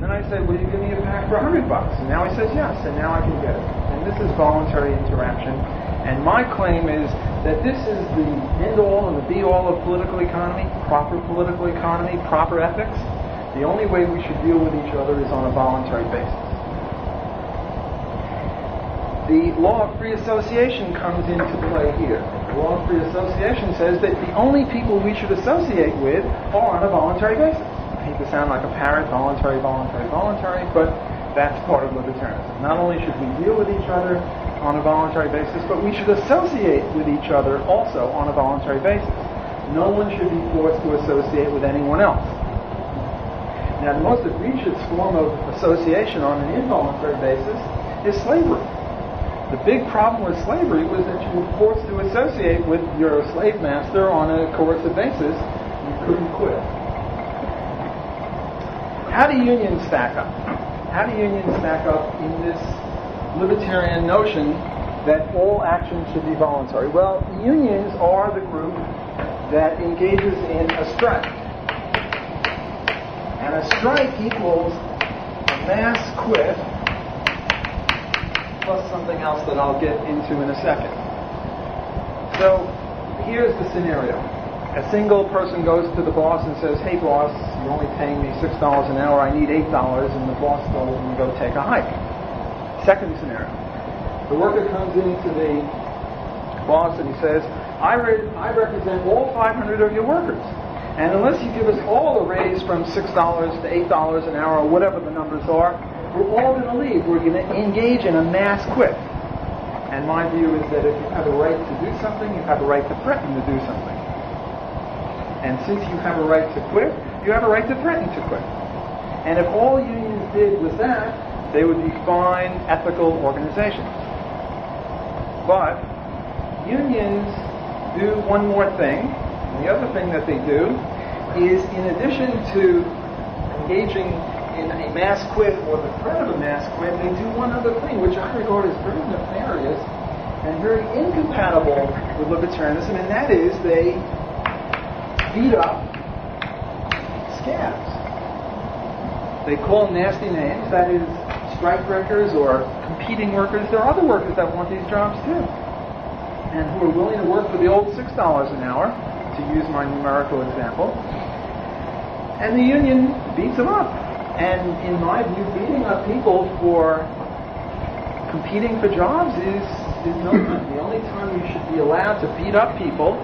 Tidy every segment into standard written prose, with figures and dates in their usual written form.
And I said, will you give me a pack for $100? And now he says yes, and now I can get it. And this is voluntary interaction. And my claim is that this is the end-all and the be-all of political economy, proper political economy, proper ethics. The only way we should deal with each other is on a voluntary basis. The law of free association comes into play here. The law of free association says that the only people we should associate with are on a voluntary basis. I hate to sound like a parrot, voluntary, voluntary, voluntary, but that's part of libertarianism. Not only should we deal with each other on a voluntary basis, but we should associate with each other also on a voluntary basis. No one should be forced to associate with anyone else. Now, the most egregious form of association on an involuntary basis is slavery. The big problem with slavery was that you were forced to associate with your slave master on a coercive basis. You couldn't quit. How do unions stack up? How do unions stack up in this libertarian notion that all action should be voluntary? Well, unions are the group that engages in a strike. And a strike equals a mass quit plus something else that I'll get into in a second. So here's the scenario. A single person goes to the boss and says, hey boss, you're only paying me $6 an hour, I need $8, and the boss tells him to go take a hike. Second scenario. The worker comes into the boss and he says, I represent all 500 of your workers. And unless you give us all a raise from $6 to $8 an hour, or whatever the numbers are, we're all going to leave. We're going to engage in a mass quit. And my view is that if you have a right to do something, you have a right to threaten to do something. And since you have a right to quit, you have a right to threaten to quit. And if all unions did was that, they would be fine, ethical organizations. But unions do one more thing. And the other thing that they do is, in addition to engaging in a mass quit or the threat of a mass quit, they do one other thing, which I regard as very nefarious and very incompatible with libertarianism, and that is they beat up scabs. They call them nasty names, that is, strikebreakers or competing workers. There are other workers that want these jobs too, and who are willing to work for the old $6 an hour, to use my numerical example, and the union beats them up. And in my view, beating up people for competing for jobs is no fun. The only time you should be allowed to beat up people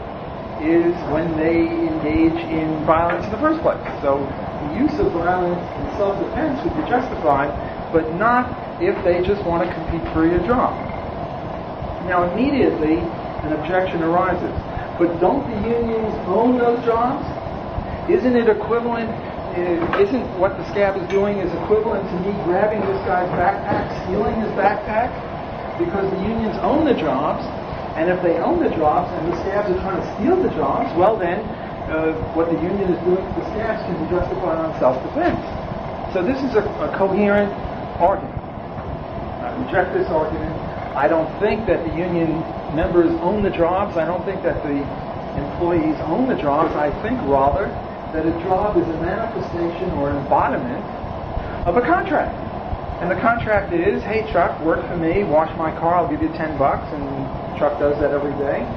is when they engage in violence in the first place. So the use of violence in self-defense would be justified, but not if they just want to compete for your job. Now immediately an objection arises. But don't the unions own those jobs? Isn't it equivalent? Isn't what the scab is doing is equivalent to me grabbing this guy's backpack, stealing his backpack? Because the unions own the jobs, and if they own the jobs and the scabs are trying to steal the jobs, well then, what the union is doing to the scabs can be justified on self-defense. So this is a coherent argument. I reject this argument. I don't think that the union members own the jobs. I don't think that the employees own the jobs. I think rather that a job is a manifestation or an embodiment of a contract. And the contract is, hey Chuck, work for me, wash my car, I'll give you $10, and Chuck does that every day.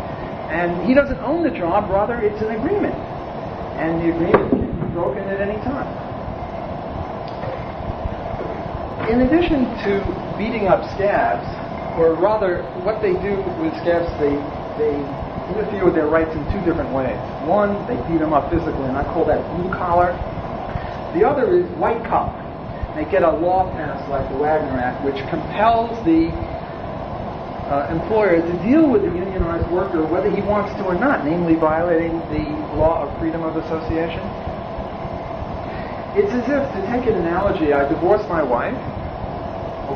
And he doesn't own the job, rather it's an agreement. And the agreement can be broken at any time. In addition to beating up scabs, or rather what they do with scabs, they interfere with their rights in two different ways. One, they beat them up physically, and I call that blue collar. The other is white collar. They get a law passed like the Wagner Act, which compels the employer to deal with the unionized worker whether he wants to or not, namely violating the law of freedom of association. It's as if, to take an analogy, I divorced my wife.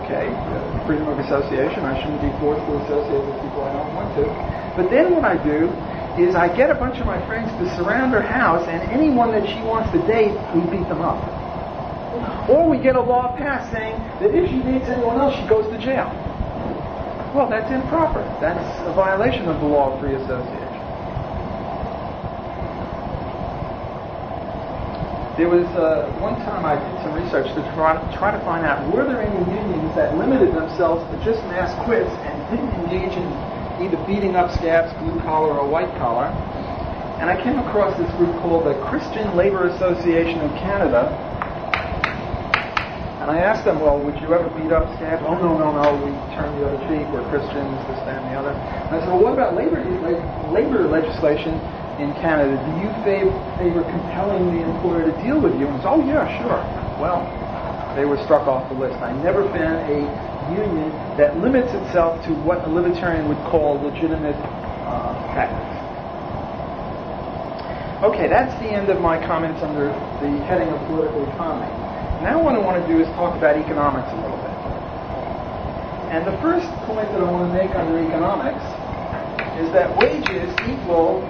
Okay, freedom of association, I shouldn't be forced to associate with people I don't want to. But then what I do is I get a bunch of my friends to surround her house, and anyone that she wants to date, we beat them up. Or we get a law passed saying that if she dates anyone else, she goes to jail. Well, that's improper. That's a violation of the law of free association. There was one time I did some research to try to find out, were there any unions that limited themselves to just mass quits and didn't engage in either beating up scabs, blue collar or white collar. And I came across this group called the Christian Labor Association of Canada. And I asked them, well, would you ever beat up scabs? Oh, no, we turn the other cheek, we're Christians, this, that, and the other. And I said, well, what about labor legislation in Canada? Do you favor compelling the employer to deal with you? And said, oh, yeah, sure. Well, they were struck off the list. I never found a union that limits itself to what a libertarian would call legitimate tactics. Okay, that's the end of my comments under the heading of political economy. Now what I want to do is talk about economics a little bit. And the first point that I want to make under economics is that wages equal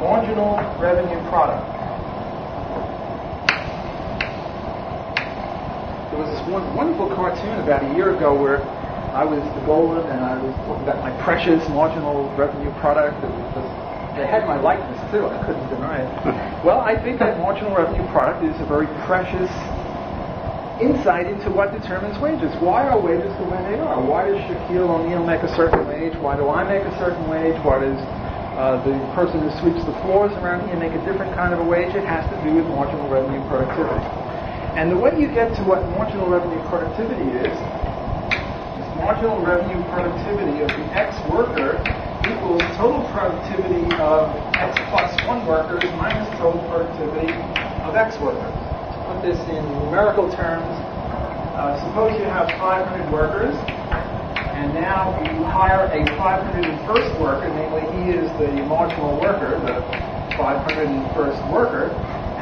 marginal revenue product. There was this one wonderful cartoon about a year ago where I was the golden and I was talking about my precious marginal revenue product. It was just, they had my likeness too, I couldn't deny it. Well, I think that marginal revenue product is a very precious insight into what determines wages. Why are wages the way they are? Why does Shaquille O'Neal make a certain wage? Why do I make a certain wage? Why does the person who sweeps the floors around here make a different kind of a wage? It has to do with marginal revenue productivity. And the way you get to what marginal revenue productivity is marginal revenue productivity of the X worker equals total productivity of X plus 1 workers minus total productivity of X workers. To put this in numerical terms, suppose you have 500 workers, and now you hire a 501st worker, namely he is the marginal worker, the 501st worker,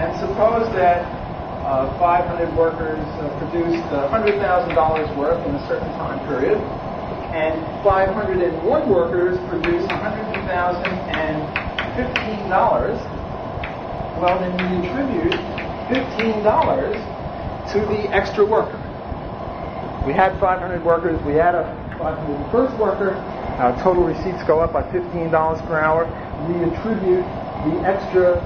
and suppose that 500 workers produced $100,000 worth in a certain time period, and 501 workers produced $100,015. Well, then you attribute $15 to the extra worker. We had 500 workers, we had a 501st worker, our total receipts go up by $15 per hour. We attribute the extra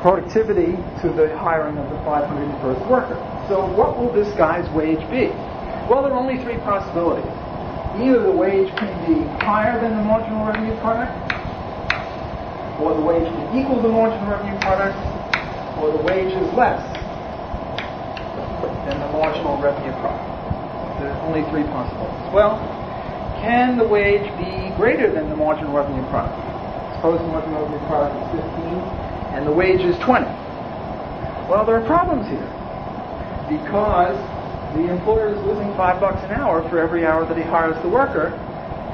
productivity to the hiring of the 501st worker. So what will this guy's wage be? Well, there are only 3 possibilities. Either the wage can be higher than the marginal revenue product, or the wage can equal the marginal revenue product, or the wage is less than the marginal revenue product. There are only 3 possibilities. Well, can the wage be greater than the marginal revenue product? Suppose the marginal revenue product is 15 and the wage is 20. Well, there are problems here because the employer is losing $5 an hour for every hour that he hires the worker,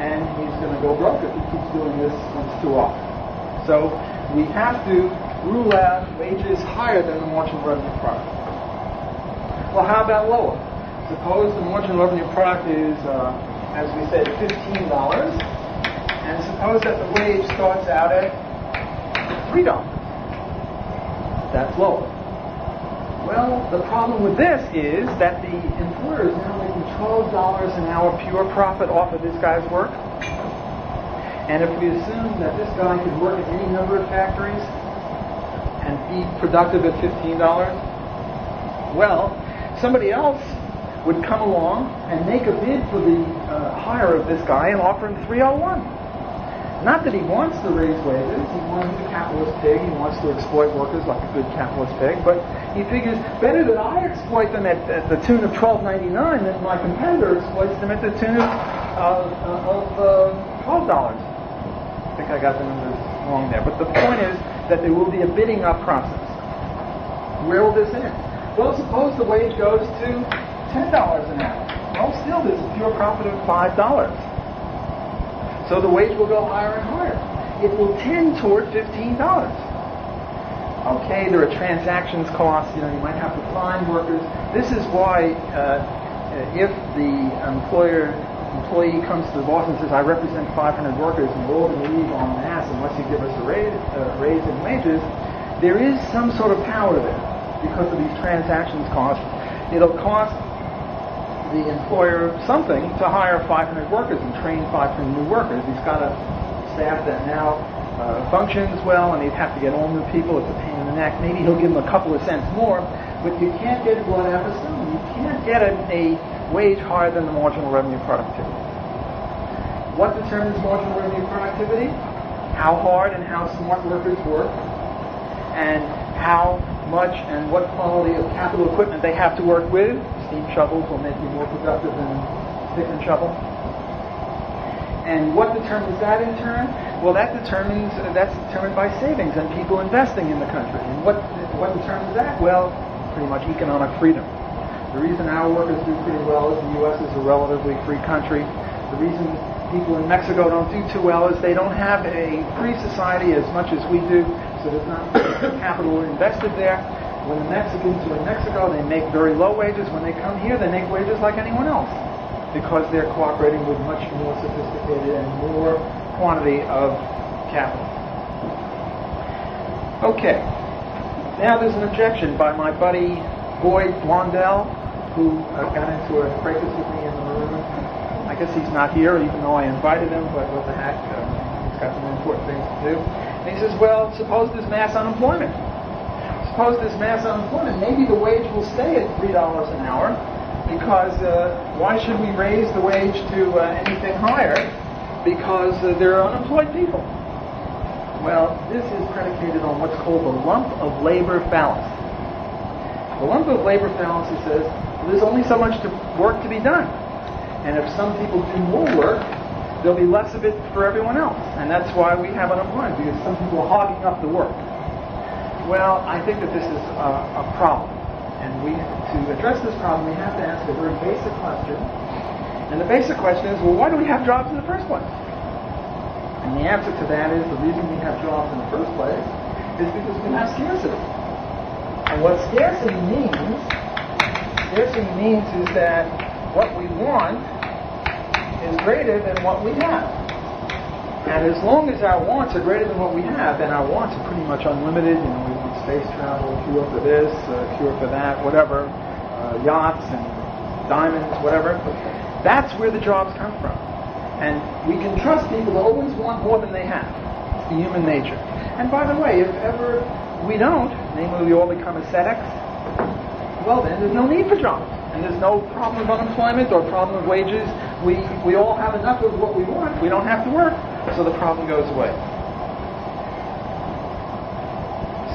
and he's going to go broke if he keeps doing this once too often. So we have to rule out wages higher than the marginal revenue product. Well, how about lower? Suppose the marginal revenue product is, as we said, $15, and suppose that the wage starts out at $3. That's lower. Well, the problem with this is that the employer is now making $12 an hour pure profit off of this guy's work. And if we assume that this guy could work at any number of factories and be productive at $15, well, somebody else would come along and make a bid for the hire of this guy and offer him $301. Not that he wants to raise wages, he's a capitalist pig, he wants to exploit workers like a good capitalist pig, but he figures better that I exploit them at the tune of $12.99 than my competitor exploits them at the tune of $12. I think I got the numbers wrong there, but the point is that there will be a bidding up process. Where will this end? Well, suppose the wage goes to $10 an hour. Well, still there's a pure profit of $5. So the wage will go higher and higher. It will tend toward $15. Okay, there are transactions costs. You might have to find workers. This is why if the employee comes to the boss and says, I represent 500 workers and we're all going to leave en masse unless you give us a raise in wages, there is some sort of power there because of these transactions costs. It'll cost the employer something to hire 500 workers and train 500 new workers. He's got a staff that now functions well, and he'd have to get all new people. It's a pain in the the neck. Maybe he'll give him a couple of cents more, but you can't get blood out of stone. You can't get a wage higher than the marginal revenue productivity. What determines marginal revenue productivity? How hard and how smart workers work, and how much and what quality of capital equipment they have to work with. Steam shovels will make you more productive than stick and shovel. And what determines that in turn? Well, that's determined by savings and people investing in the country. And what determines that? Well, pretty much economic freedom. The reason our workers do pretty well is the U.S. is a relatively free country. The reason people in Mexico don't do too well is they don't have a free society as much as we do, so there's not capital invested there. When the Mexicans are in Mexico, they make very low wages. When they come here, they make wages like anyone else, because they're cooperating with much more sophisticated and more quantity of capital. Okay. Now there's an objection by my buddy Boyd Blondell, who got into a fracas with me in the room. I guess he's not here, even though I invited him, but what the heck, he's got some important things to do. And he says, well, suppose there's mass unemployment. Suppose there's mass unemployment. Maybe the wage will stay at $3 an hour, because why should we raise the wage to anything higher? Because there are unemployed people. Well, this is predicated on what's called the lump of labor fallacy. The lump of labor fallacy says there's only so much work to be done. And if some people do more work, there'll be less of it for everyone else. And that's why we have unemployment, because some people are hogging up the work. Well, I think that this is a problem. And to address this problem, we have to ask a very basic question. And the basic question is, well, why do we have jobs in the first place? And the answer to that is, the reason we have jobs in the first place is because we have scarcity. And what scarcity means is that what we want is greater than what we have. And as long as our wants are greater than what we have, and our wants are pretty much unlimited, we want space travel, cure for this, cure for that, whatever, yachts and diamonds, whatever, that's where the jobs come from. And we can trust people to always want more than they have. It's the human nature. And by the way, if ever we don't, namely we all become ascetics, well then there's no need for jobs. And there's no problem of unemployment or problem of wages. We all have enough of what we want. We don't have to work. So the problem goes away.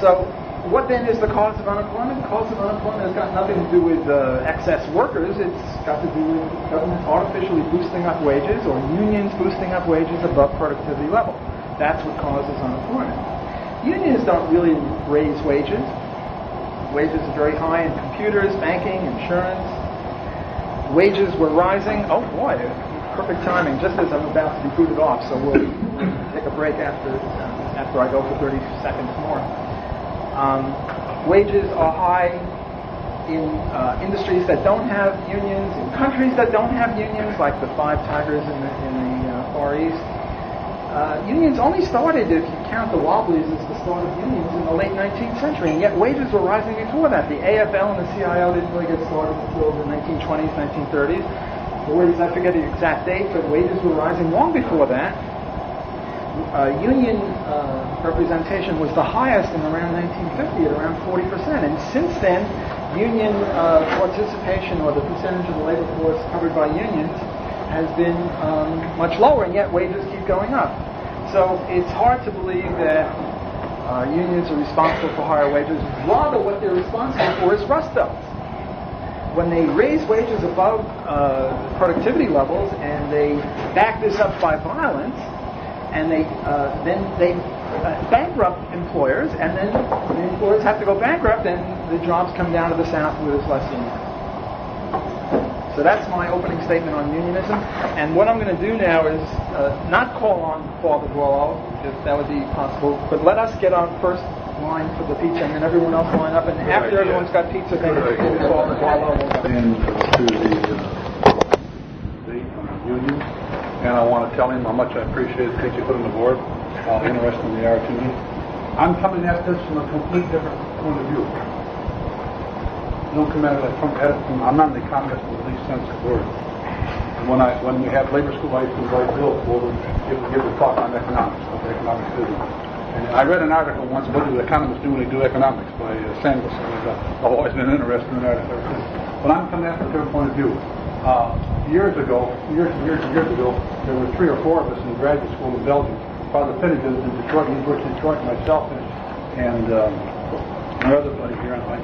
So what then is the cause of unemployment? The cause of unemployment has got nothing to do with excess workers. It's got to do with government artificially boosting up wages or unions boosting up wages above productivity level. That's what causes unemployment. Unions don't really raise wages. Wages are very high in computers, banking, insurance. Wages were rising. Oh boy, perfect timing, just as I'm about to be booted off, so we'll take a break after I go for 30 seconds more. Wages are high in industries that don't have unions, in countries that don't have unions, like the Five Tigers in the Far East. Unions only started, if you count the Wobblies as the start of unions, in the late 19th century, and yet wages were rising before that. The AFL and the CIO didn't really get started until the 1920s, 1930s. I forget the exact date, but wages were rising long before that. Union representation was the highest in around 1950 at around 40%, and since then, union participation, or the percentage of the labor force covered by unions, has been much lower, and yet wages keep going up. So it's hard to believe that unions are responsible for higher wages. Rather, what they're responsible for is rust belts. When they raise wages above productivity levels, and they back this up by violence, and then they bankrupt employers, and then the employers have to go bankrupt, and the jobs come down to the South where there's less unions. So that's my opening statement on unionism. And what I'm going to do now is not call on Father Bolieau, if that would be possible, but let us get on first line for the pizza, and then everyone else line up. And after everyone's got pizza, maybe Father Bolieau will come. And to the state union, and I want to tell him how much I appreciate the things you put on the board, how interesting they are to me. I'm coming at this from a complete different point of view. Don't come at it from I'm not an economist in the least sense of the word. When we have labor school, I used to invite Bill to give a talk on economics, what economics is. And I read an article once, what do economists do when they do economics, by Sanders. I've always been interested in that ever since. But I'm coming at it from a different point of view. Years ago, there were 3 or 4 of us in graduate school in Belgium. Father Finnegan was in Detroit, University of Detroit, myself, and my other buddy here, I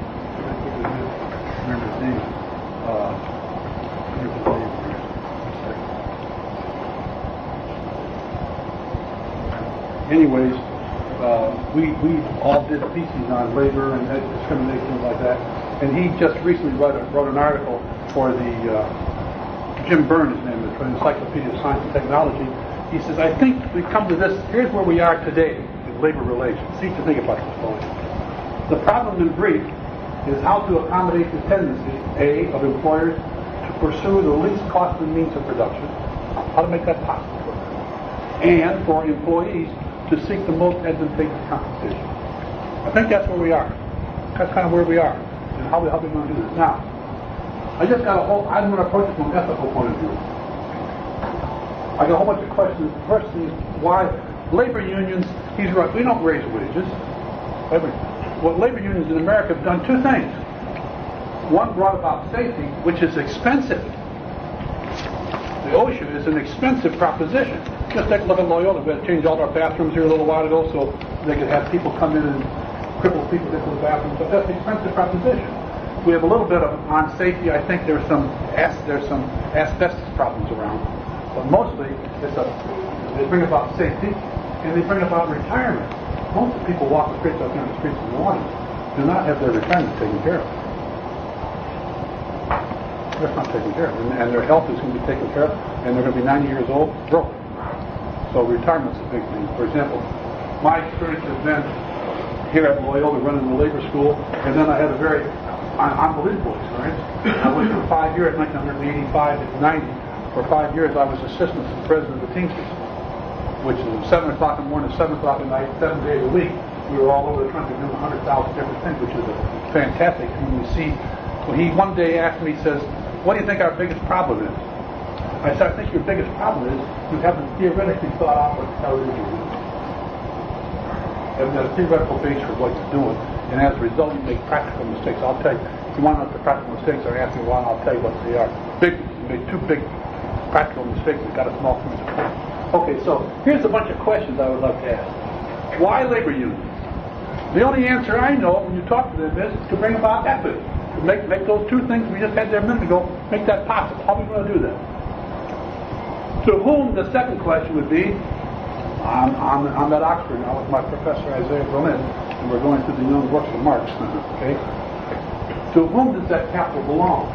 remember his name. Anyways, we all did theses on labor and discrimination and like that. And he just recently wrote an article for the Jim Byrne, his name is, for the Encyclopedia of Science and Technology. He says, I think we come to this, here's where we are today in labor relations. See to think about this, folks. The problem in brief is how to accommodate the tendency, A, of employers to pursue the least costly means of production, how to make that possible for them, and for employees to seek the most advantageous compensation. I think that's where we are. That's kind of where we are. And how are we going to do this? Now, I'm going to approach it from an ethical point of view. I got a whole bunch of questions. First thing is, why labor unions, he's right, we don't raise wages. What labor unions in America have done 2 things. One brought about safety, which is expensive. The ocean is an expensive proposition. Just take a look at Loyola. We had to change all our bathrooms here a little while ago so they could have people come in and cripple people into the bathrooms. But that's an expensive proposition. We have a little bit of on safety. I think there's some asbestos problems around, but mostly they bring about safety and they bring about retirement. Most of the people walking straight out down the streets in the morning do not have their retirement taken care of. They're not taken care of, and their health is going to be taken care of, and they're going to be 90 years old, broke. So retirement's a big thing. For example, my experience has been here at Loyola running the labor school, and then I had a very unbelievable experience. I went for 5 years, 1985 to 90. For 5 years, I was assistant to the president of the Teamsters, which is 7 o'clock in the morning, 7 o'clock at night, 7 days a week. We were all over the country doing 100,000 different things, which is fantastic. When we see, well, he one day asked me, he says, what do you think our biggest problem is? I said, I think your biggest problem is you haven't theoretically thought out what the hell it is you're doing. You haven't got a theoretical base for what you're doing, and as a result, you make practical mistakes. I'll tell you, if you want to know what the practical mistakes are, ask me why, and I'll tell you what they are. You made 2 big practical mistakes and got a small commission. Okay, so here's a bunch of questions I would like to ask. Why labor unions? The only answer I know when you talk to them is to bring about equity. To make those 2 things we just had there a minute ago, make that possible. How are we going to do that? To whom the second question would be, I'm at Oxford now with my professor Isaiah Berlin, and we're going through the young works of Marx. Okay? To whom does that capital belong?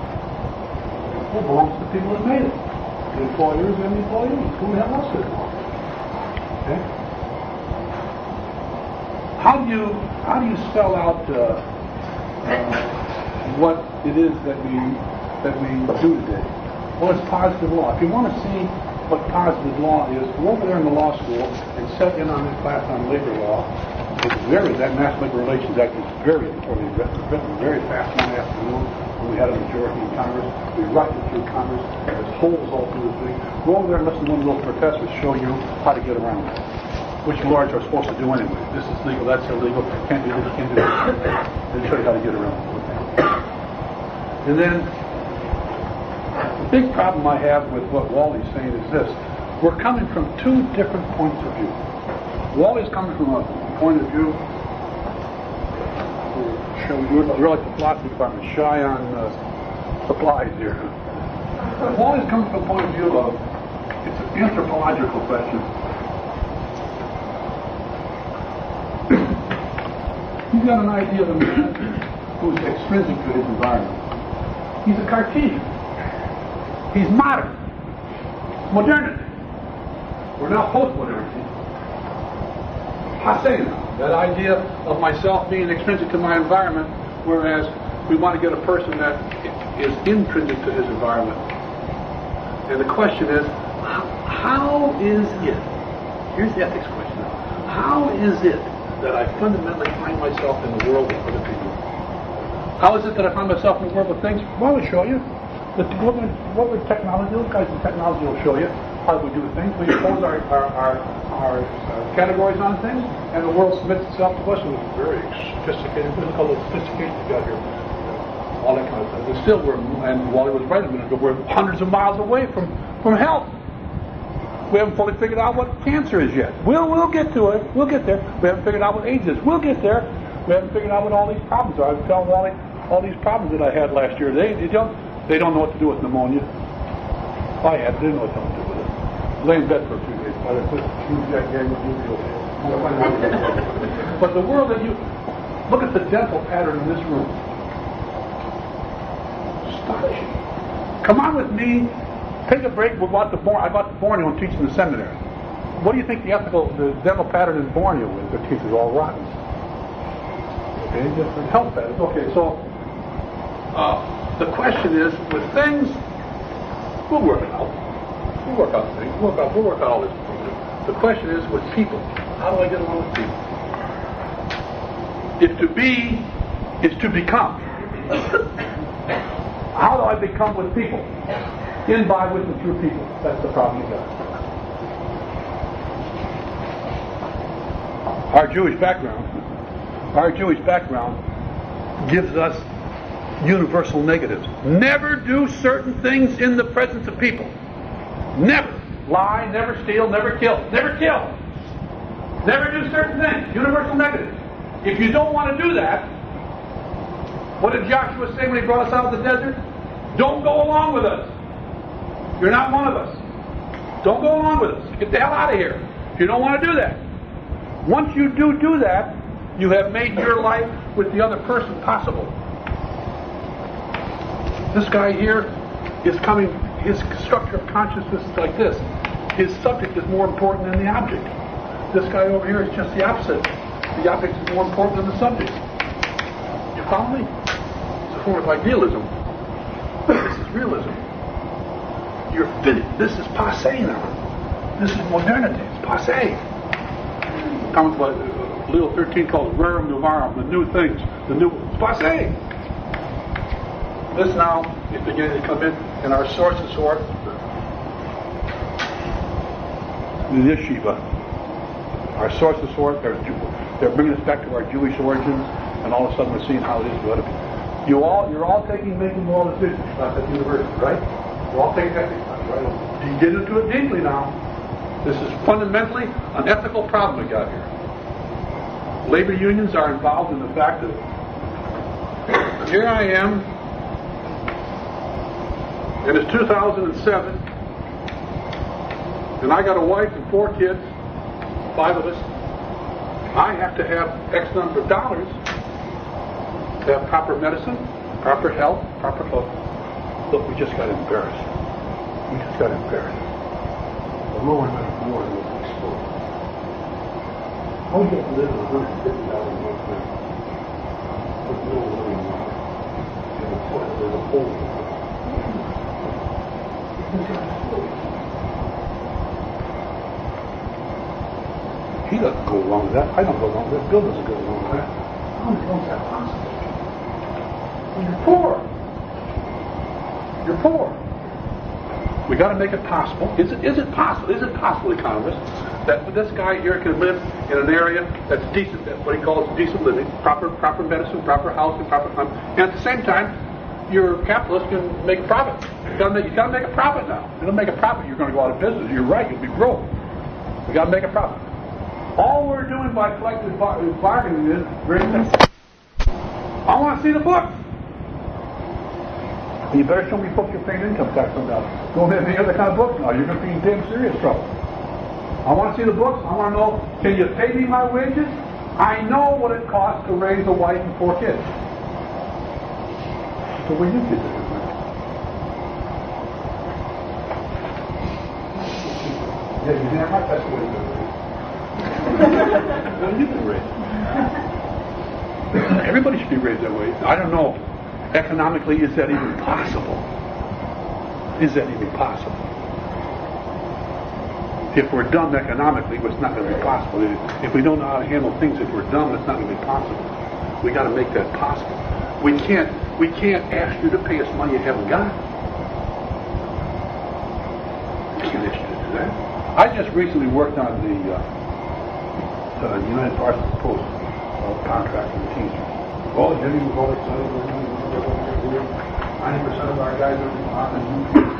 It belongs to the people that made it. The employers and the employees. Who the hell else does it belong? Okay? How do you spell out what it is that we do today? Well, it's positive law. If you want to see what positive law is, go over there in the law school and set in on this class on labor law. That Mass Labor Relations Act is very important. It's written very fast one afternoon when we had a majority in Congress. We rushed it through Congress. There's holes all through the thing. Go over there and listen to one of those professors show you how to get around it. Which lawyers are supposed to do anyway. This is legal, that's illegal, can't do this, can't do that. They show you how to get around it. And then, the big problem I have with what Wally's saying is this. We're coming from 2 different points of view. Wally's coming from a point of view, we're like the philosophy department, shy on supplies here. Wally's coming from a point of view of, it's an anthropological question. He's got an idea of a man who's extrinsic to his environment. He's a Cartesian. He's modern. Modernity. We're now post-modernity. Hassaying, that idea of myself being extrinsic to my environment, whereas we want to get a person that is intrinsic to his environment. And the question is, how is it? Here's the ethics question now. How is it that I fundamentally find myself in the world of other people? How is it that I find myself in the world of things? Well, I'll show you. What with technology, those guys in technology will show you. How do we do things? We impose our categories on things, and the world submits itself to us. It was very sophisticated. Look how sophisticated we got here. All that kind of stuff. But still, and Wally was right a minute ago, we're hundreds of miles away from health. We haven't fully figured out what cancer is yet. We'll get to it. We'll get there. We haven't figured out what AIDS is. We'll get there. We haven't figured out what all these problems are. I was telling Wally all these problems that I had last year. They don't know what to do with pneumonia. I didn't know what to do with it. Lay in bed for a few days. But the world that you look at the dental pattern in this room. Astonishing. Come on with me. Take a break. I got to Borneo and teach in the seminary. What do you think the dental pattern in Borneo is? Their teeth is all rotten. Okay, different health patterns. Okay, so the question is, with things, we'll work it out. We'll work out things. We'll work out all this. The question is, with people, how do I get along with people? If to be is to become. How do I become with people? In, by, with, and through people. That's the problem you got. Our Jewish background gives us universal negatives. Never do certain things in the presence of people. Never lie, never steal, never kill. Never kill. Never do certain things. Universal negatives. If you don't want to do that, what did Joshua say when he brought us out of the desert? Don't go along with us. You're not one of us. Don't go along with us. Get the hell out of here. If you don't want to do that. Once you do that, you have made your life with the other person possible. This guy here is coming, his structure of consciousness is like this. His subject is more important than the object. This guy over here is just the opposite. The object is more important than the subject. You follow me? It's a form of idealism. This is realism. You're finished. This is passé now. This is modernity. It's passé. Comes what Leo 13 calls rerum novarum, the new things, the new passé. This now is beginning to come in, and our sources are the yeshiva. Our sources are they're bringing us back to our Jewish origins, and all of a sudden we're seeing how it is we ought to be. You're all making moral decisions at the university, right? You're all taking ethics classes, right? You get into it deeply now. This is fundamentally an ethical problem we got here. Labor unions are involved in the fact that here I am, and it's 2007, and I got a wife and 4 kids, 5 of us. I have to have X number of dollars to have proper medicine, proper health, proper clothes. Look, we just got embarrassed. We just got embarrassed. The lower middle board was exposed. How do you get to live in $150 a month rent with no living water? And there's a hole in the ground. He doesn't go along with that. I don't go along with that. Bill doesn't go along with that. How is that possible? You're poor. You're poor. We got to make it possible. Is it possible? Is it possible, economists, that this guy here can live in an area that's decent, that's what he calls decent living, proper medicine, proper housing, proper climate, and at the same time, your capitalist can make a profit. You got to make a profit now. If you don't make a profit, you're going to go out of business. You're right. You'll be broke. We got to make a profit. All we're doing by collective bargaining is very simple. I want to see the books. You better show me books you're paying income tax on now. Don't have any other kind of books now. You're going to be in damn serious trouble. I want to see the books. I want to know, can you pay me my wages? I know what it costs to raise a wife and 4 kids. So what you kids are doing. Yeah, you're damn right. That's the way to do it. Well, you can raise. Everybody should be raised that way. I don't know. Economically, is that even possible? Is that even possible? If we're dumb economically, it's not going to be possible. If we don't know how to handle things, if we're dumb, it's not going to be possible. We got to make that possible. We can't ask you to pay us money you haven't got. We can't ask you to do just recently worked on the United Parcels Post contract with the Teamsters. Well, the union was all excited. 90% of our guys are on the UPS.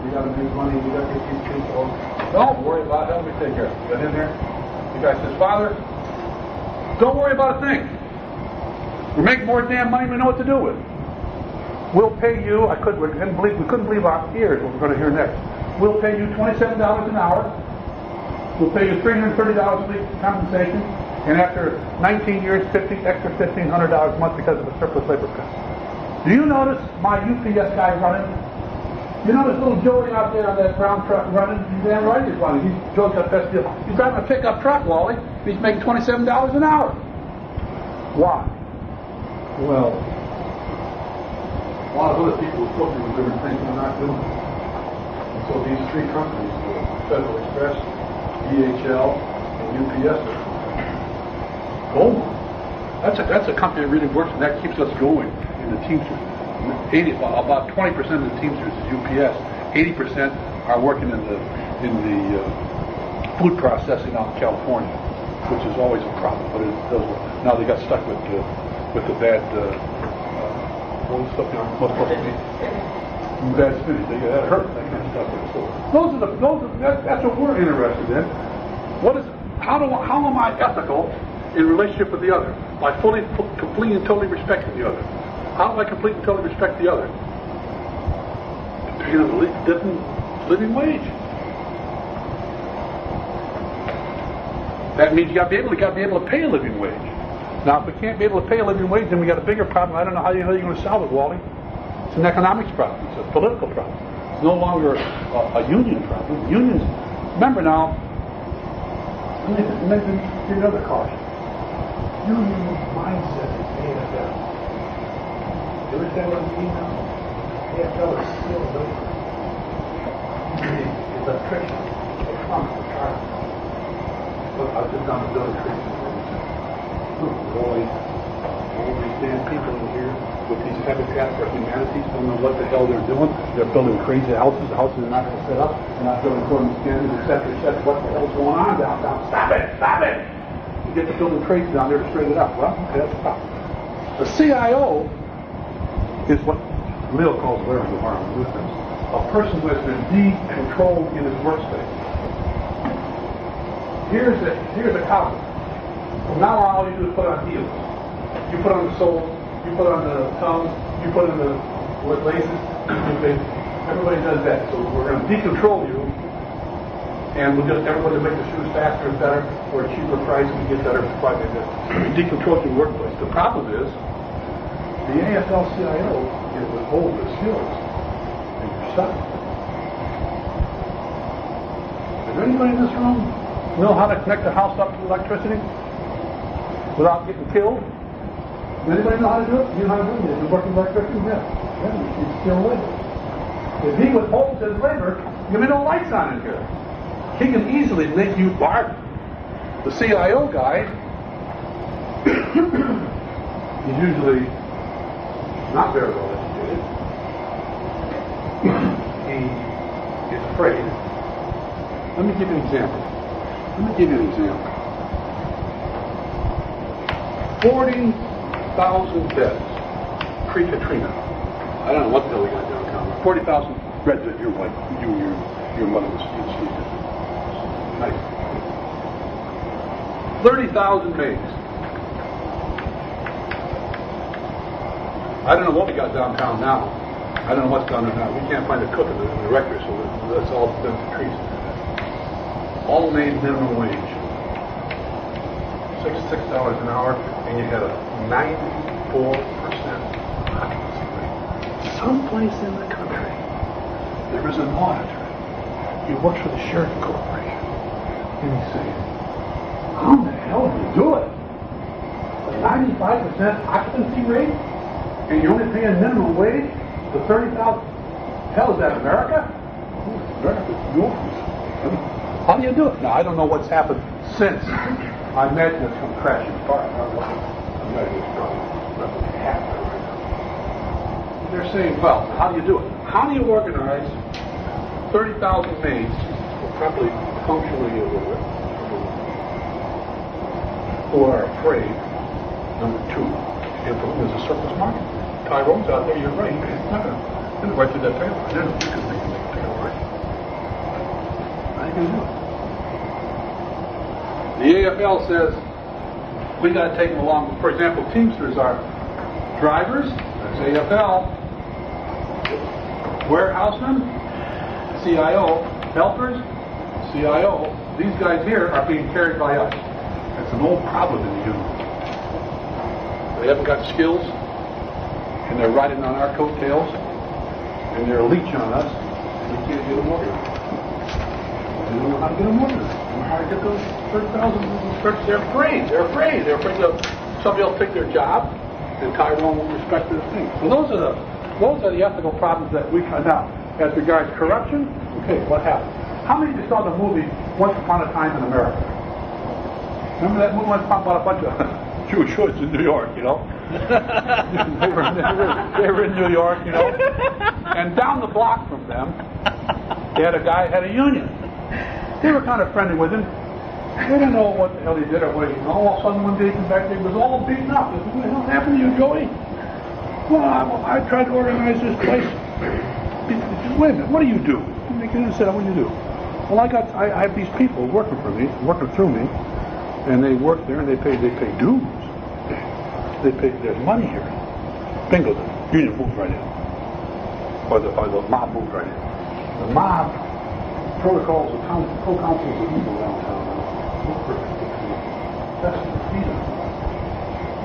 We got to make money. We got to get these people. Don't worry about it. Let me take care of it. Got in there. The guy says, Father, don't worry about a thing. We're making more damn money than we know what to do with. We'll pay you. We couldn't believe our ears what we're going to hear next. We'll pay you $27 an hour. We'll pay you $330 a week compensation, and after 19 years, extra $1,500 a month because of a surplus labor cost. Do you notice my UPS guy running? You notice little Joey out there on that brown truck running? He's damn right he's running. Joe's got the best deal. He's driving a pickup truck, Wally. He's making $27 an hour. Why? Well, a lot of other people were putting with different things and not doing it. And so these three companies, Federal Express, DHL, and UPS, Goldman. That's a company that really works, and that keeps us going in the Teamsters. About 20% of the Teamsters is UPS. 80% are working in the food processing out in California, which is always a problem, but it does work. Now they got stuck with the bad what stuff you know, bad spinach. They got hurt, that kind of stuff. So that's what we're interested in. How am I ethical in relationship with the other? By completely and totally respecting the other. How do I completely and totally respect the other? Paying them a different living wage. That means you got to be able to pay a living wage. Now, if we can't be able to pay a living wage, then we got a bigger problem. I don't know how you're going to solve it, Wally. It's an economics problem. It's a political problem. It's no longer a union problem. Unions. Remember now. Let me give another caution. Union mindset is AFL. You understand what I mean now? AFL is still labor. Electrician, a plumber, a carpenter. Look, I've just done a building trade. Boy, all these damn people in here with these habitats for humanities don't know what the hell they're doing. They're building crazy houses. The houses are not going to set up. They're not building according to standards, etc., etc. What the hell's going on downtown? Stop it! Stop it! You get the building trades down there to straighten it up. Well, okay, that's a problem. The CIO is what Leo calls wearing the harm with them. A person who has been de-controlled in his workspace. Here's a cowboy. From now on, all you do is put on heels. You put on the soles, you put on the tongues, you put on the laces. Everybody does that. So we're going to decontrol you, and we'll just everybody will make the shoes faster and better, or a cheaper price, and you get better product. Decontrol your workplace. The problem is, the AFL-CIO is withhold the skills, and you're stuck. Does anybody in this room know how to connect a house up to electricity without getting killed? Does anybody know how to do it? You know how to do it? If you're working electricity, yeah. It's still labor. If he withholds his labor, there'll be no lights on in here. He can easily make you bargain. The CIO guy is usually not very well educated. He is afraid. Let me give you an example. 40,000 beds pre-Katrina. I don't know what the hell we got downtown. 40,000 beds that your wife, your mother was sleeping. Nice. 30,000 maids. I don't know what we got downtown now. I don't know what's down there now. We can't find a cook in the director, so that's all been decreased. All made minimum wage. $6 an hour, and you had a 94% occupancy rate. Someplace in the country, there is an auditor. He works for the Sheridan Corporation. And he's saying, how the hell do you do it? A 95% occupancy rate? And you're only paying minimum wage to 30,000? Hell, is that America? America's yours. How do you do it? Now, I don't know what's happened since. I imagine it's going to crash and fire. I imagine it's probably half that right now. They're saying, well, how do you do it? How do you organize 30,000 maids, or probably functionally illiterate, who are afraid, number two, and for whom there's a surplus market. Tyrone's out there, you're right, it's not going to right through that trailer. I don't know because they can make a trailer right. How you going to do it? The AFL says we got to take them along. For example, Teamsters are drivers, that's AFL, warehousemen, CIO, helpers, CIO. These guys here are being carried by us. That's an old problem in the union. They haven't got skills, and they're riding on our coattails, and they're a leech on us, and we can't get them organized. They don't know how to get them organized. They don't know how to get those 30,000 churches. They're afraid. They're afraid. They're afraid that somebody else take their job, and Tyrone won't respect their thing. So those are the ethical problems that we find out. As regards corruption, okay, what happened? How many of you saw the movie Once Upon a Time in America? Remember that movie Once Upon a bunch of Jewish hoods in New York, you know? they were in New York, you know? And down the block from them, they had a guy who had a union. They were kind of friendly with him. They didn't know what the hell he did or what he did. All of a sudden one day he came back, he was all beaten up. They said, what the hell happened to you, Joey? Well, I tried to organize this place. He said, wait a minute, what do you do? He said, what do you do? Well, I have these people working for me, working through me, and they work there and they pay dues. There's money here. Bingo, the union moved right in. Or the mob moved right in. The mob protocols, the co-councils of evil downtown. That's the freedom.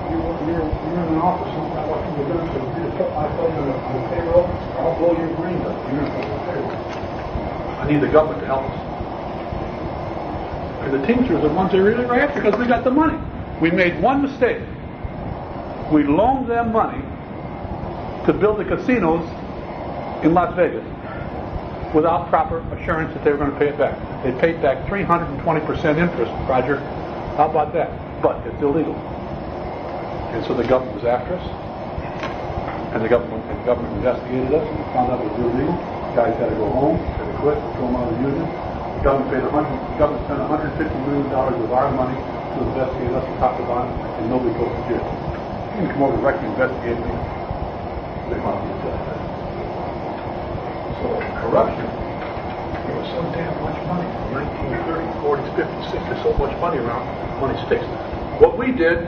You're in an office, and I want you to do so you put myself on the payroll, or I'll blow your brains up. You're not on the payroll. I need the government to help us. And the Teamsters are the ones they really were after because we got the money. We made one mistake. We loaned them money to build the casinos in Las Vegas without proper assurance that they were going to pay it back. They paid back 320% interest, Roger. How about that? But it's illegal. And so the government was after us, and the government investigated us, and we found out it was illegal. Guys had to go home, had to quit, throw them out of the union. The government spent $150 million of our money to investigate us from top to bottom, and nobody goes to jail. You can come over directly and investigate me. They want to be judged. So corruption, there was so damn much money. 1930s, 40s, 50s, 60s, there's so much money around, money sticks. What we did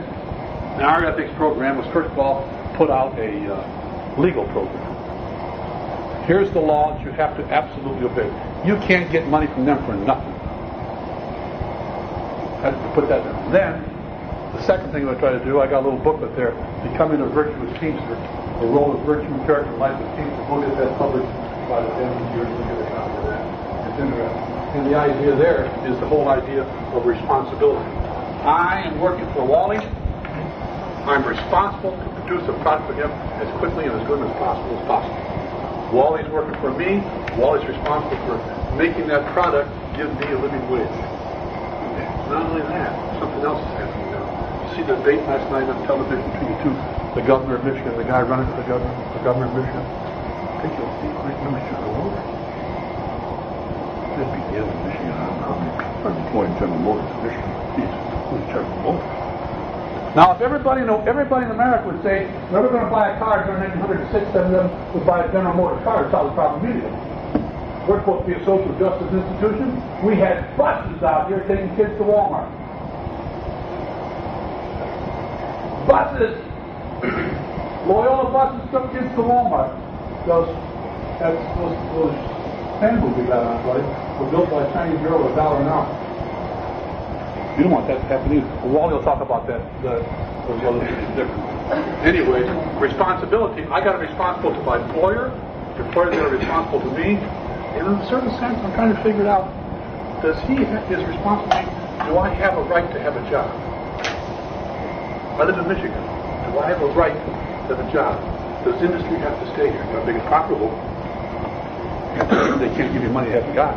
in our ethics program was, first of all, put out a legal program. Here's the law that you have to absolutely obey. You can't get money from them for nothing. I had to put that down. Then, the second thing I try to do, I got a little booklet there, Becoming a Virtuous Teamster, the role of virtue and character in life of Teamster. We'll get that published by the end of the year. We'll get a copy of that. It's interesting. And the idea there is the whole idea of responsibility. I am working for Wally. I'm responsible to produce a product for him as quickly and as good as possible. Wally's working for me. Wally's responsible for making that product give me a living wage. Not only that, something else is happening now. See the debate last night on television between the governor of Michigan, the guy running for the governor of Michigan. Take your seat, let me turn it over. That'd be the end of Michigan. I don't know how many people are employing General Motors in Michigan. He's General Motors. Now, if everybody in America would say, we're never going to buy a car during 1906, 7 of them would buy a General Motors car, it's solve the problem immediately. We're supposed to be a social justice institution. We had buses out here taking kids to Walmart. Buses! Loyola buses took kids to Walmart. Those sandals we got on, buddy, were built by a Chinese girl at $1 an hour. You don't want that to happen either. Wally will talk about that. Those other things different. Anyway, responsibility. I got to be responsible to my employer. The employer's got to be responsible to me. And in a certain sense, I'm trying to figure it out. Does he is responsible to me? Do I have a right to have a job? I live in Michigan. Do I have a right to have a job? Does industry have to stay here? Got to make it profitable. They can't give you money you haven't got.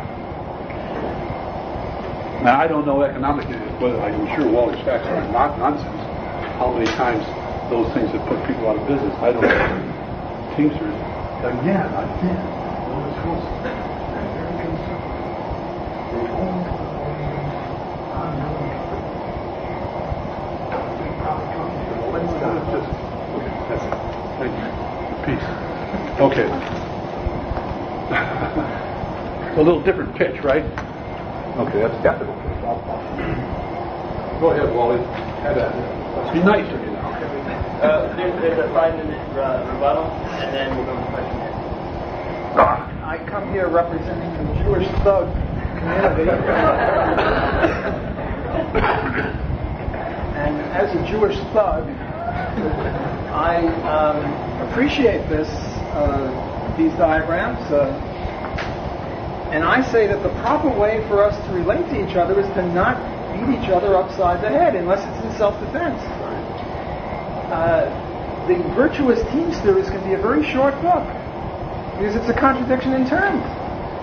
Now, I don't know economically, but I'm sure Walter's facts are not nonsense. How many times those things have put people out of business, I don't know. Teamsters, again, those schools, they're very concerned. They own Okay. A little different pitch, right? Okay, that's skeptical. Go ahead, Wally. Have at it. Be nice to me now. There's a 5-minute rebuttal, and then we'll go to question and answer. I come here representing the Jewish thug community. And as a Jewish thug, I appreciate these diagrams. And I say that the proper way for us to relate to each other is to not beat each other upside the head unless it's in self-defense. The Virtuous Teamsters can be a very short book because it's a contradiction in terms.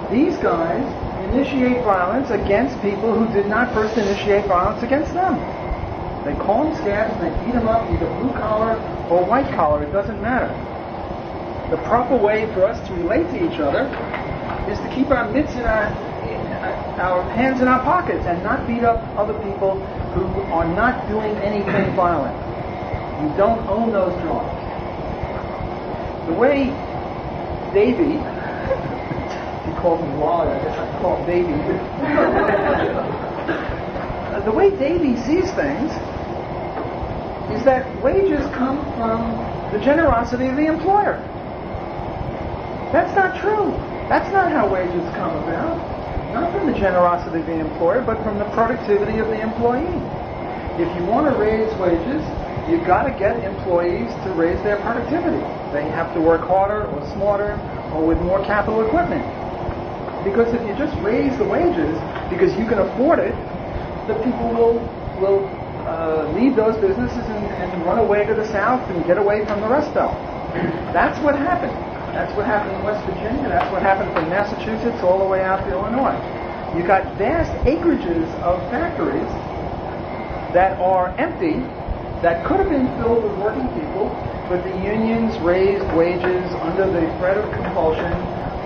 These guys initiate violence against people who did not first initiate violence against them. They call them scabs and they beat them up, either blue collar or white collar, it doesn't matter. The proper way for us to relate to each other is to keep our mitts in our hands in our pockets and not beat up other people who are not doing anything violent. You don't own those drugs. The way Davy, he calls me Wally, I guess I call him Davy. The way Davy sees things is that wages come from the generosity of the employer. That's not true. That's not how wages come about. Not from the generosity of the employer, but from the productivity of the employee. If you want to raise wages, you've got to get employees to raise their productivity. They have to work harder or smarter or with more capital equipment. Because if you just raise the wages because you can afford it, the people will leave those businesses and run away to the South and get away from the Rust Belt. That's what happened. That's what happened in West Virginia. That's what happened from Massachusetts all the way out to Illinois. You got vast acreages of factories that are empty that could have been filled with working people, but the unions raised wages under the threat of compulsion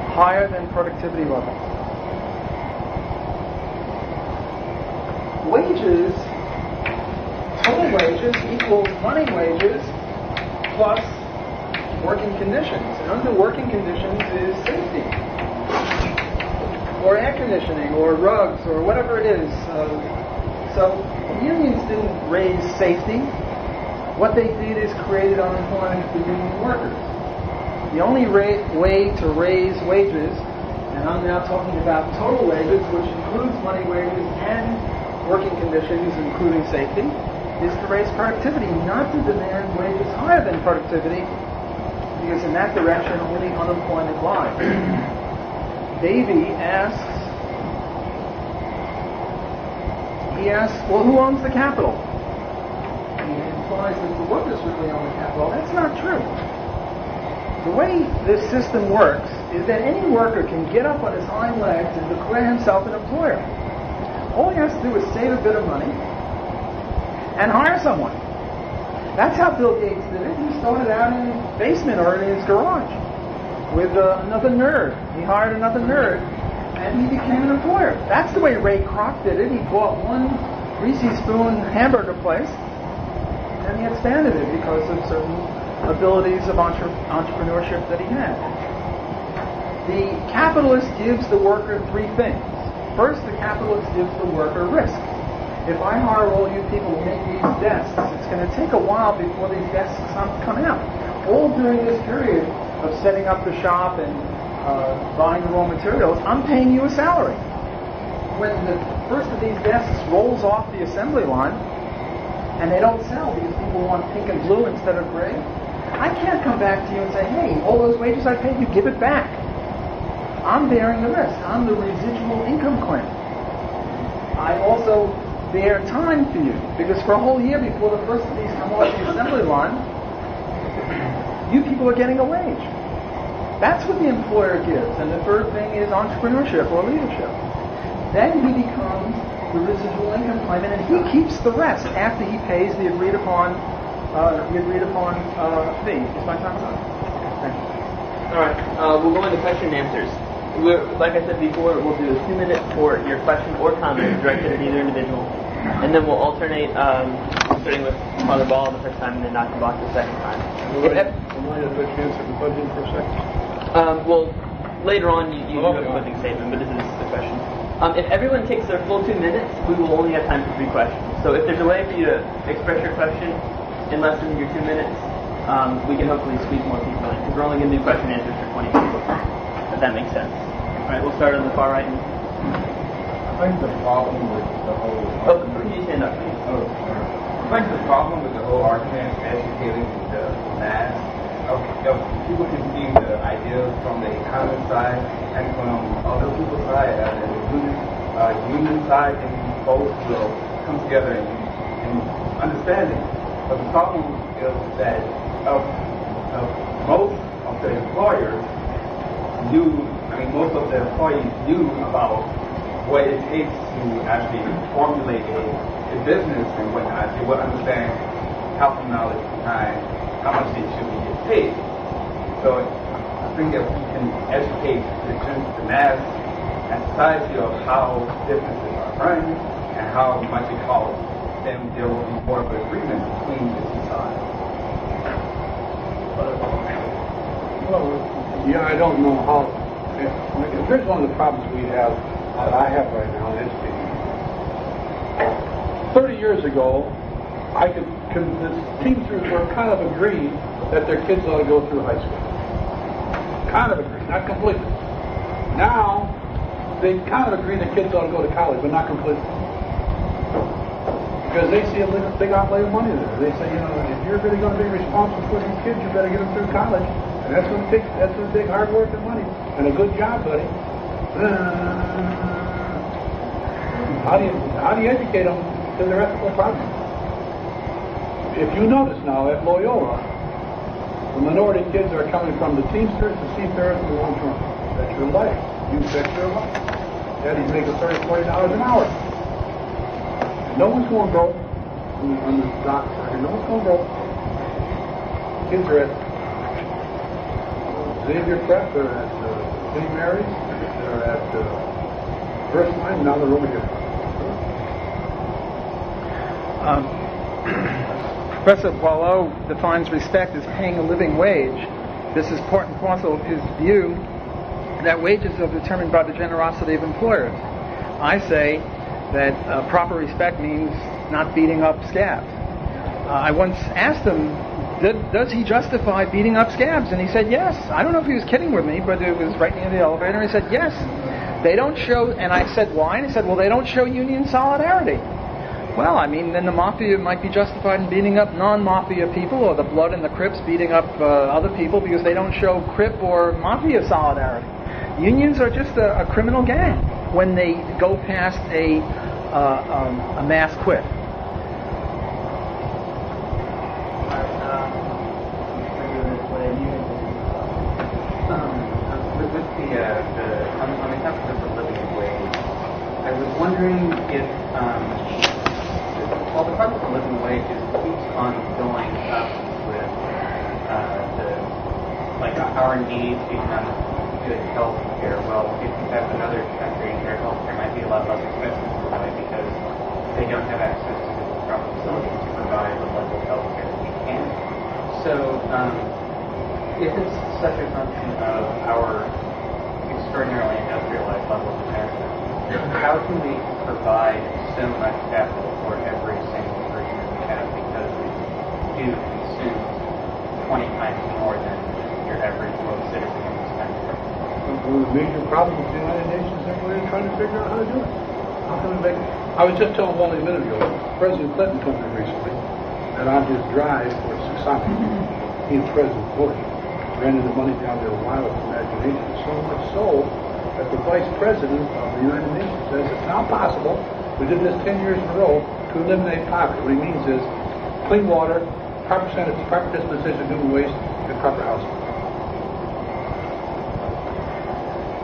higher than productivity levels. Wages, total wages equals money wages plus working conditions. And under working conditions is safety, or air conditioning, or rugs, or whatever it is. So unions didn't raise safety. What they did is created unemployment for union workers. The only way to raise wages, and I'm now talking about total wages, which includes money wages and working conditions, including safety, is to raise productivity, not to demand wages higher than productivity, because in that direction only unemployment lies. Davy asks, well, who owns the capital? He implies that the workers really own the capital. That's not true. The way this system works is that any worker can get up on his hind legs and declare himself an employer. All he has to do is save a bit of money and hire someone. That's how Bill Gates did it. He started out in his basement or in his garage with another nerd. He hired another nerd, and he became an employer. That's the way Ray Kroc did it. He bought one greasy spoon hamburger place, and he expanded it because of certain abilities of entrepreneurship that he had. The capitalist gives the worker three things. First, the capitalist gives the worker risk. If I hire all you people to make these desks, it's going to take a while before these desks come out. All during this period of setting up the shop and buying the raw materials, I'm paying you a salary. When the first of these desks rolls off the assembly line, and they don't sell because people want pink and blue instead of gray, I can't come back to you and say, hey, all those wages I paid you, give it back. I'm bearing the risk. I'm the residual income claim. I also bear time for you, because for a whole year before the first of these come off the assembly line, you people are getting a wage. That's what the employer gives. And the third thing is entrepreneurship or leadership. Then he becomes the residual income claimant, and he keeps the rest after he pays the agreed upon fee. Is my time up? Thank you. All right, we'll go into question and answers. Like I said before, we'll do a 2 minutes for your question or comment directed at either individual, and then we'll alternate, starting with Father Ball the first time and then Dr. Bach the second time. mind if I answer the question for a second? Well, later on you Okay. have a closing statement, but this is the question. If everyone takes their full 2 minutes, we will only have time for 3 questions. So if there's a way for you to express your question in less than your 2 minutes, we can hopefully squeeze more people in, because we're only going to do question and answers for 20 people, if that makes sense. All right, we'll start on the far right. I think the problem with the whole... Oh, can you stand up, please? I think the problem with the whole argument educating the mass of people can see the ideas from the economic side and from other people's side and the union side, and both will come together in understanding. But the problem is that most of the employers most of the employees knew about what it takes to actually formulate a business and whatnot. They would understand health knowledge behind how much they should be getting paid. So I think if we can educate the mass and society of how businesses are run and how much it costs, then there will be more of an agreement between the two sides. Well, yeah, I don't know how. Here's one of the problems we have, that I have right now in education. 30 years ago, the teachers were kind of agreed that their kids ought to go through high school. Kind of agreed, not completely. Now, they kind of agree that kids ought to go to college, but not completely. Because they see a big outlay of money there. They say, if you're really going to be responsible for these kids, you better get them through college. And that's going to take hard work and money. And a good job, buddy. How do you educate them to their ethical problems? If you notice now at Loyola, the minority kids are coming from the Teamsters, the Seafarers, and the Long-Term. That's your life. You bet your life. Daddy's making $30, $40 an hour. And no one's going broke on the dock side. No one's going broke. Kids are at Xavier Prep, they're at St. Mary's, they're at First Line, now they're over here. Professor Boileau defines respect as paying a living wage. This is part and parcel of his view that wages are determined by the generosity of employers. I say that proper respect means not beating up scabs. I once asked him, does he justify beating up scabs? And he said yes. I don't know if he was kidding with me, but it was right near the elevator. He said yes. They don't show, and I said why? And he said, well, they don't show union solidarity. Well, then the mafia might be justified in beating up non-mafia people, or the Blood and the Crips beating up other people because they don't show Crip or mafia solidarity. Unions are just a criminal gang when they go past a mass quit. On the topic of the living wage, I was wondering if, the problem with the living wage is it keeps on going up with our needs, economic good health care. Well, if you have another country where health care might be a lot less expensive probably because they don't have access to the proper facilities to provide the level of health care that we can. So, if it's such a function of our extraordinarily industrialized level of America, how can we provide so much capital for every single person that we have, because we do consume 20 times more than your average world citizen in this country? One of the major problems with the United Nations is we're trying to figure out how to do it. How can we make it? I was just telling Wally a minute ago, President Clinton told me recently that on his drive for society, he and President Bush ran into money down their wildest imagination, so much so that the Vice President of the United Nations says it's now possible, we did this 10 years in a row, to eliminate poverty. What he means is clean water, proper percentage, proper disposition of human waste, and proper housing.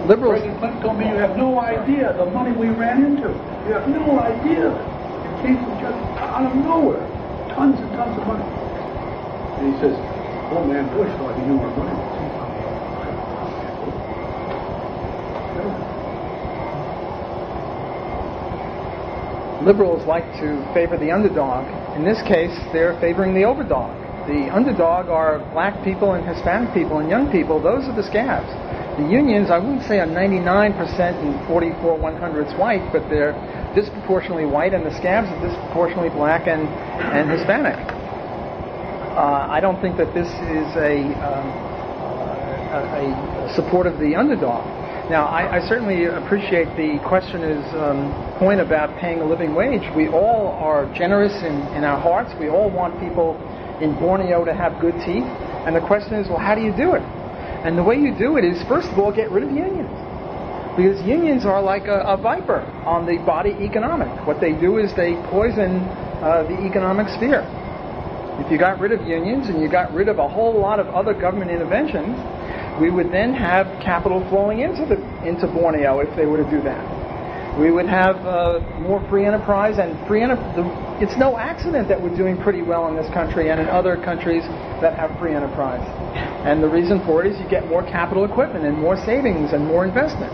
Liberals. President Clinton told me, you have no idea the money we ran into. You have no idea. It came from just out of nowhere. Tons and tons of money. And he says, old man Bush thought he knew our money was. Liberals like to favor the underdog. In this case, they're favoring the overdog. The underdog are black people and Hispanic people and young people. Those are the scabs. The unions, I wouldn't say are 99% and 44 100s white, but they're disproportionately white, and the scabs are disproportionately black and Hispanic. I don't think that this is a support of the underdog. Now, I certainly appreciate the questioner's point about paying a living wage. We all are generous in our hearts. We all want people in Borneo to have good teeth. And the question is, well, how do you do it? And the way you do it is, first of all, get rid of unions. Because unions are like a viper on the body economic. What they do is they poison the economic sphere. If you got rid of unions and you got rid of a whole lot of other government interventions, we would then have capital flowing into Borneo if they were to do that. We would have more free enterprise, and it's no accident that we're doing pretty well in this country and in other countries that have free enterprise. And the reason for it is you get more capital equipment and more savings and more investment.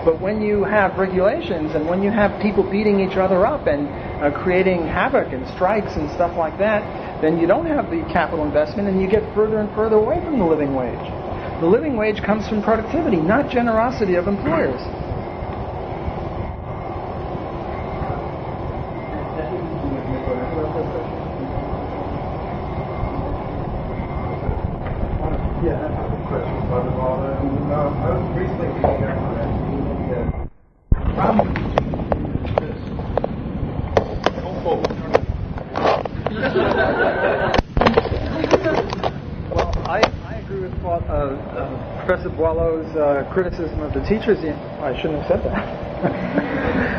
But when you have regulations and when you have people beating each other up and creating havoc and strikes and stuff like that, then you don't have the capital investment and you get further and further away from the living wage. The living wage comes from productivity, not generosity of employers. Yeah, I have a question about the law. I was recently reading up on that. Well, I agree with Professor Boileau's criticism of the teachers' union. I shouldn't have said that.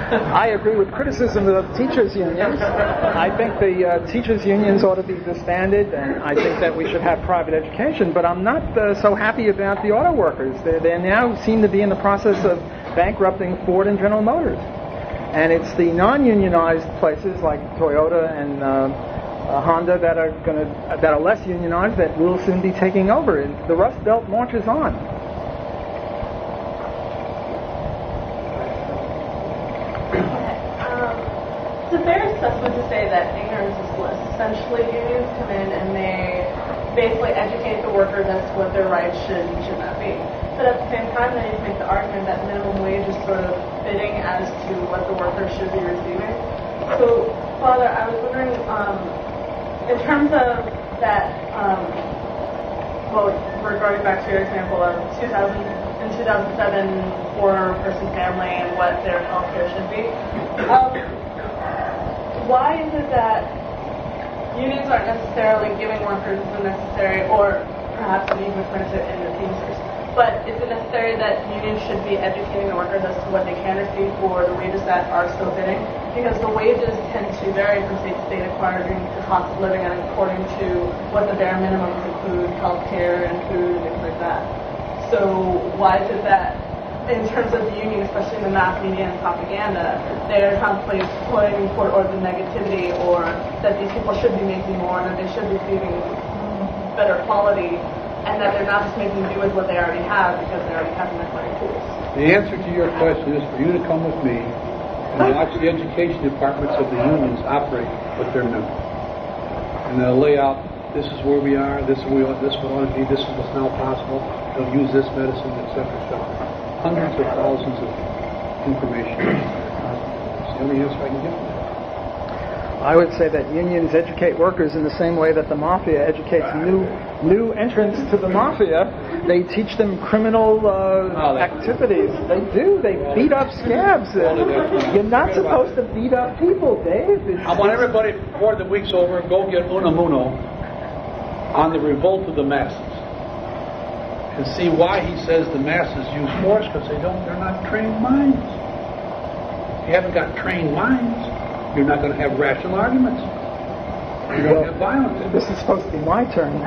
I agree with criticism of the teachers' unions. I think the teachers' unions ought to be disbanded, and I think that we should have private education. But I'm not so happy about the auto workers. They now seem to be in the process of bankrupting Ford and General Motors. And it's the non-unionized places like Toyota and Honda that are less unionized that will soon be taking over. And the Rust Belt marches on. It's a fair assessment to say that ignorance is bliss. Essentially, unions come in and they basically educate the workers as to what their rights should and should not be. But at the same time, then you make the argument that minimum wage is sort of fitting as to what the workers should be receiving. So, Father, I was wondering, in terms of that, regarding back to your example of 2007 4-person family and what their health care should be, why is it that unions aren't necessarily giving workers the necessary, or perhaps even put it in the Teamsters, but is it necessary that unions should be educating the workers as to what they can receive for the wages that are still fitting? Because the wages tend to vary from state to state according to cost of living and according to what the bare minimums include, health care and food and things like that. So why is it that in terms of the union, especially in the mass media and propaganda, they're constantly putting forward or the negativity or that these people should be making more and that they should be receiving better quality, and that they're not just making do with what they already have because they already have enough money tools? The answer to your question is for you to come with me and watch the education departments of the unions operate with their members. And they'll lay out, this is where we are, this is what ought to be, this is what's now possible, they'll use this medicine, etc., etc. Hundreds of thousands of information. It's the only answer I can give you. I would say that unions educate workers in the same way that the mafia educates new entrants to the mafia. They teach them criminal activities. They do. They beat up scabs. You're not supposed to beat up people, Dave. I want everybody, before the week's over, go get Unamuno on the revolt of the masses. And see why he says the masses use force, because they're not trained minds. If you haven't got trained minds, you're not going to have rational arguments. You're going to have violence. This is supposed to be my turn. All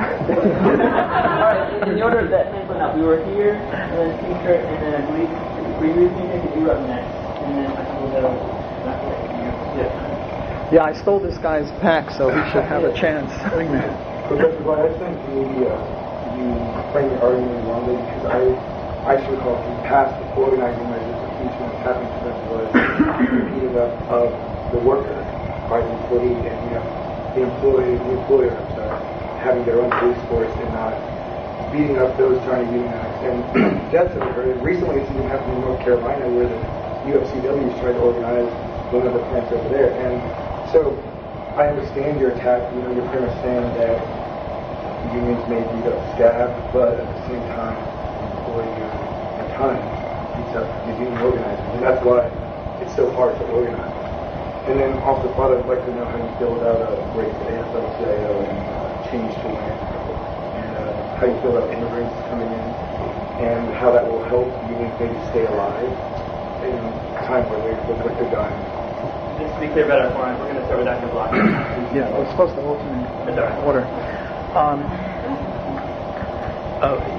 right, in the order of that went out, we were here, and then Tinker, and then I believe you were up next, and then I will go after that. Yeah, I stole this guy's pack, so he should have a chance. Professor Boileau, I think you frame your argument wrongly, because I should recall from past organizing measures of teaching what's happening to them was repeated of the worker by the employee and the employer, I'm sorry. having their own police force and not beating up those trying to unionize. And deaths have occurred. Recently, it's even happened in North Carolina, where the UFCW is trying to organize one of the plants over there. And so I understand your attack. You know, you're pretty much saying that unions may beat up scab, but at the same time, employee at times beats up the union organizers. And that's why it's so hard to organize. And then off the front, I'd like to know how you feel about race at AFL-CIO and change to land, and how you feel about immigrants coming in, and how that will help unions maybe stay alive in a time where they're dying. Just to be clear about our forum, we're going to start with Dr. Block. Yeah, I was supposed to alternate order.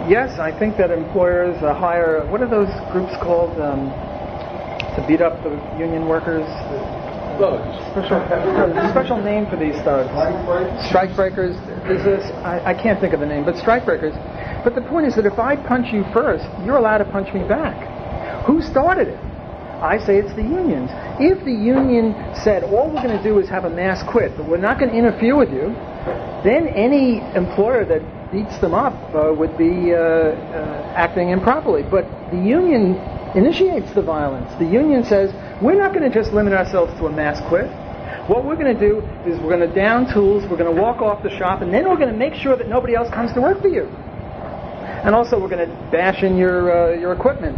Yes, I think that employers hire, what are those groups called to beat up the union workers? Special name for these thugs. Strike breakers. There's this, I can't think of the name, but strike breakers. But the point is that if I punch you first, you're allowed to punch me back. Who started it? I say it's the unions. If the union said, all we're going to do is have a mass quit, but we're not going to interfere with you, then any employer that beats them up would be acting improperly. But the union initiates the violence. The union says, we're not going to just limit ourselves to a mass quit. What we're going to do is we're going to down tools, we're going to walk off the shop, and then we're going to make sure that nobody else comes to work for you. And also we're going to bash in your equipment.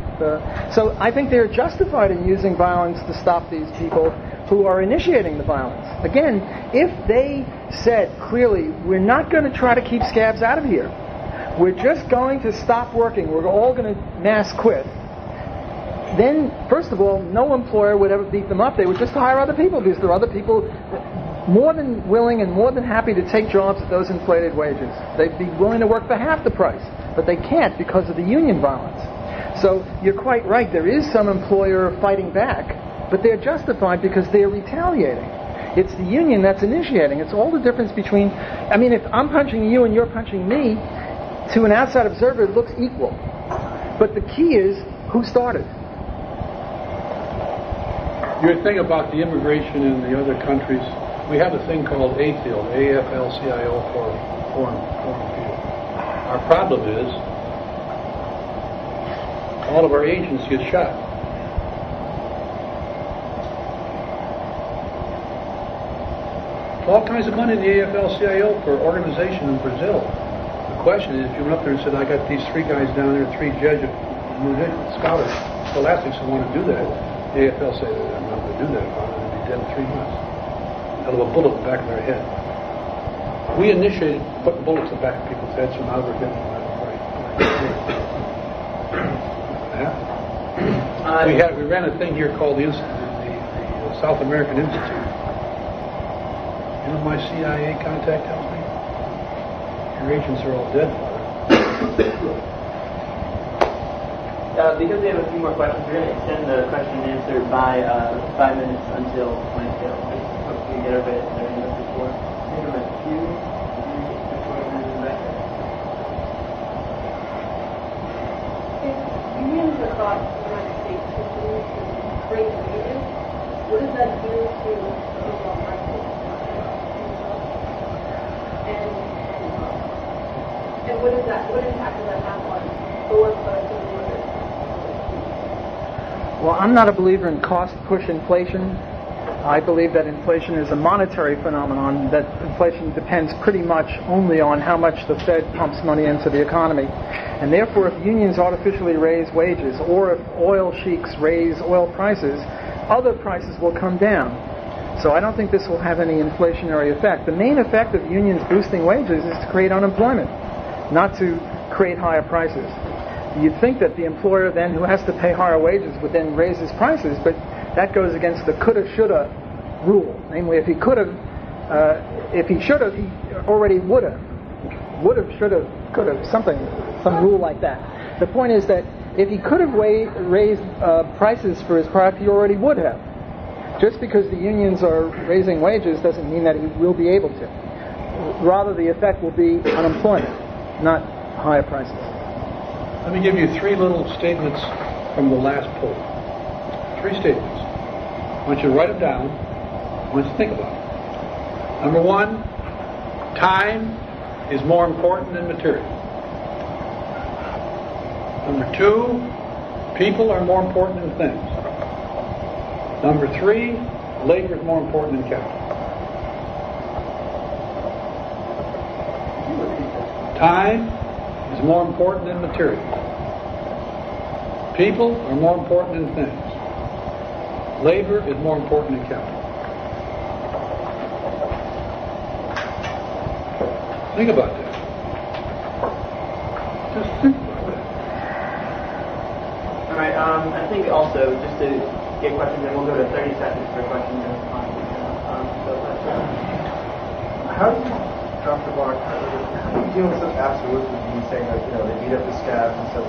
So I think they're justified in using violence to stop these people who are initiating the violence. Again, if they said clearly, we're not going to try to keep scabs out of here, we're just going to stop working, we're all going to mass quit, then, first of all, no employer would ever beat them up. They would just hire other people, because there are other people more than willing and more than happy to take jobs at those inflated wages. They'd be willing to work for half the price, but they can't because of the union violence. So you're quite right. There is some employer fighting back, but they're justified because they're retaliating. It's the union that's initiating. It's all the difference between, I mean, if I'm punching you and you're punching me, to an outside observer it looks equal. But the key is, who started? Your thing about the immigration in the other countries, we have a thing called AFL, AFL-CIO for foreign people. Our problem is all of our agents get shot. All kinds of money in the AFL-CIO for organization in Brazil. The question is, if you went up there and said, I got these 3 guys down there, 3 Jesuit scholars, scholastics who want to do that, the AFL say that I'm not going to do that, I'm going to be dead in 3 months. Out of a bullet in the back of their head. We initiated putting bullets in the back of people's heads, so now we're getting them right. We ran a thing here called the South American Institute. You know what my CIA contact tells me? Your agents are all dead, Father. Because we have a few more questions, we're going to extend the question and answer by 5 minutes until Wednesday. I hope we get everybody their hand up before. We have a few before we move back. If unions are thought in the United States continue to raise wages, what does that do to overall market? And what impact does that have on the workplace and the workers? Well, I'm not a believer in cost-push inflation. I believe that inflation is a monetary phenomenon, that inflation depends pretty much only on how much the Fed pumps money into the economy. And therefore, if unions artificially raise wages, or if oil sheiks raise oil prices, other prices will come down. So I don't think this will have any inflationary effect. The main effect of unions boosting wages is to create unemployment, not to create higher prices. You'd think that the employer then, who has to pay higher wages, would then raise his prices, but that goes against the coulda, shoulda rule. Namely, if he could have, if he should have, he already would have. Would have, should have, could have, some rule like that. The point is that if he could have raised prices for his product, he already would have. Just because the unions are raising wages doesn't mean that he will be able to. Rather, the effect will be unemployment, not higher prices. Let me give you 3 little statements from the last poll. 3 statements. I want you to write them down. I want you to think about them. Number 1, time is more important than material. Number 2, people are more important than things. Number 3, labor is more important than capital. Time is more important than material. People are more important than things. Labor is more important than capital. Think about that. Just think about that. All right. I think also just to get questions, and we'll go to 30 seconds for questions. How do you, Dr. Block, how do you deal with such absolutes as you saying that, they beat up the scabs and stuff?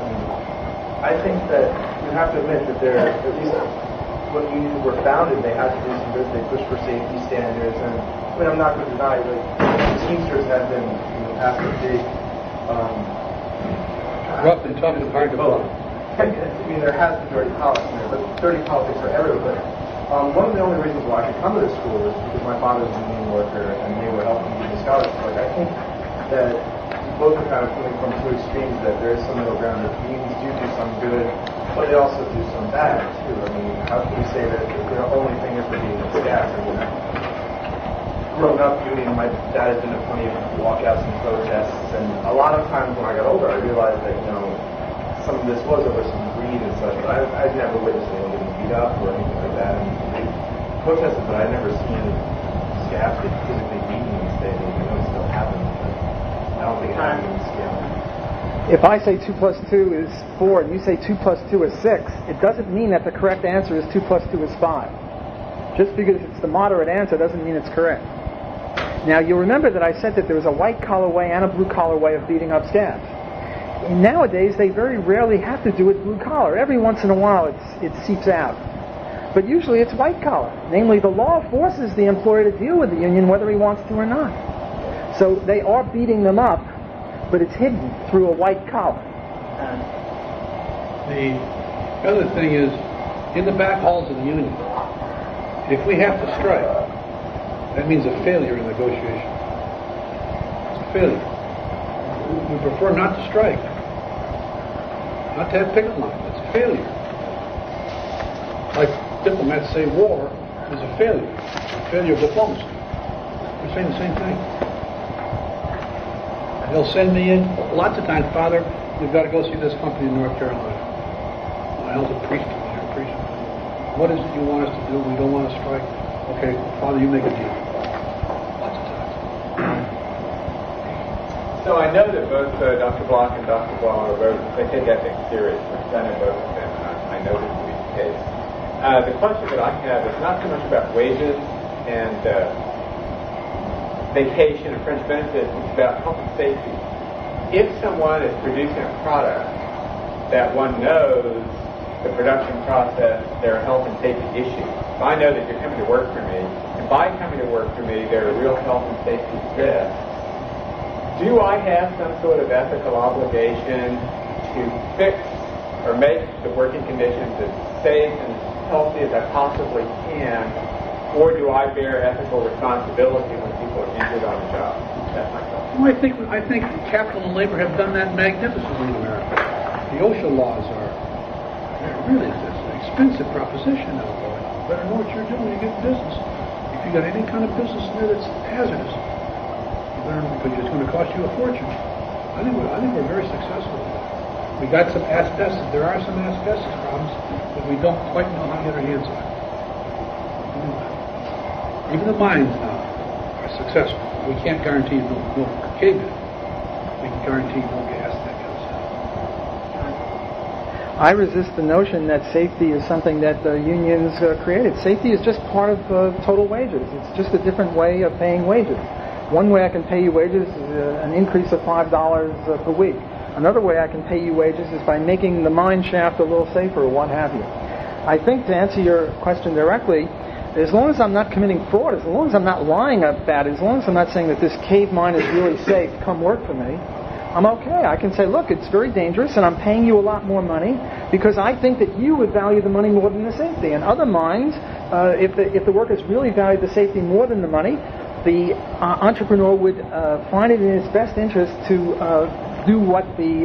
I think that you have to admit that they're, at least when unions were founded, they had to do some good. They pushed for safety standards, and I'm not going to deny, the Teamsters have been, past a big, rough and tough and hard to follow. There has been dirty politics in there, but dirty politics are everywhere. One of the only reasons why I could come to this school is because my father was a union worker, and they were helping me with scholarships. I think that both are kind of coming from two extremes, that there is some middle ground. That unions do some good, but they also do some bad, too. How can we say that the only thing is for being the staff? Growing up union, my dad has been to plenty of walkouts and protests, and a lot of times when I got older, I realized that, some of this was over some greed and such, but I've never witnessed anyone getting beat up or anything like that. And they protested, but I've never seen scabs get physically beaten in the state. I know it still happens, but I don't think it happens on the scale. If I say 2 plus 2 is 4 and you say 2 plus 2 is 6, it doesn't mean that the correct answer is 2 plus 2 is 5. Just because it's the moderate answer doesn't mean it's correct. Now, you'll remember that I said that there was a white-collar way and a blue-collar way of beating up scabs. And nowadays, they very rarely have to do it blue-collar. Every once in a while, it seeps out. But usually, it's white-collar. Namely, the law forces the employer to deal with the union whether he wants to or not. So they are beating them up, but it's hidden through a white collar. The other thing is, in the back halls of the union, if we have to strike, that means a failure in negotiation. It's a failure. We prefer not to strike, not to have picket lines. It's a failure. Like diplomats say war is a failure of diplomacy. We're saying the same thing. They'll send me in, lots of times, Father, we've got to go see this company in North Carolina. I was a priest. What is it you want us to do? We don't want to strike. Okay, Father, you make a deal. Lots of times. So I know that both Dr. Block and Dr. Boileau are both, they take ethics seriously. I know both of them, and I know this to be the case. The question that I have is not so much about wages and vacation and fringe benefits, it's about health and safety. If someone is producing a product that one knows the production process, there are health and safety issues. If I know that you're coming to work for me, and by coming to work for me, there are real health and safety risks, do I have some sort of ethical obligation to fix or make the working conditions as safe and as healthy as I possibly can, or do I bear ethical responsibility when people are injured on the job? That's my question. Well, I think capital and labor have done that magnificently in America. The OSHA laws are really it's an expensive proposition now, boy. You better know what you're doing when you get in business. If you got any kind of business in there that's hazardous, because it's going to cost you a fortune. I think we're very successful with that. We got some asbestos. There are some asbestos problems that we don't quite know how to get our hands on. Even the mines now are successful. We can't guarantee no cave-in. We can guarantee no gas, that kind of stuff. I resist the notion that safety is something that the unions created. Safety is just part of total wages. It's just a different way of paying wages. One way I can pay you wages is an increase of $5 per week. Another way I can pay you wages is by making the mine shaft a little safer or what have you. I think to answer your question directly, as long as I'm not committing fraud, as long as I'm not lying about it, as long as I'm not saying that this cave mine is really safe, come work for me, I'm okay. I can say, look, it's very dangerous and I'm paying you a lot more money because I think that you would value the money more than the safety. And other mines, if the workers really valued the safety more than the money, the entrepreneur would find it in his best interest to do what the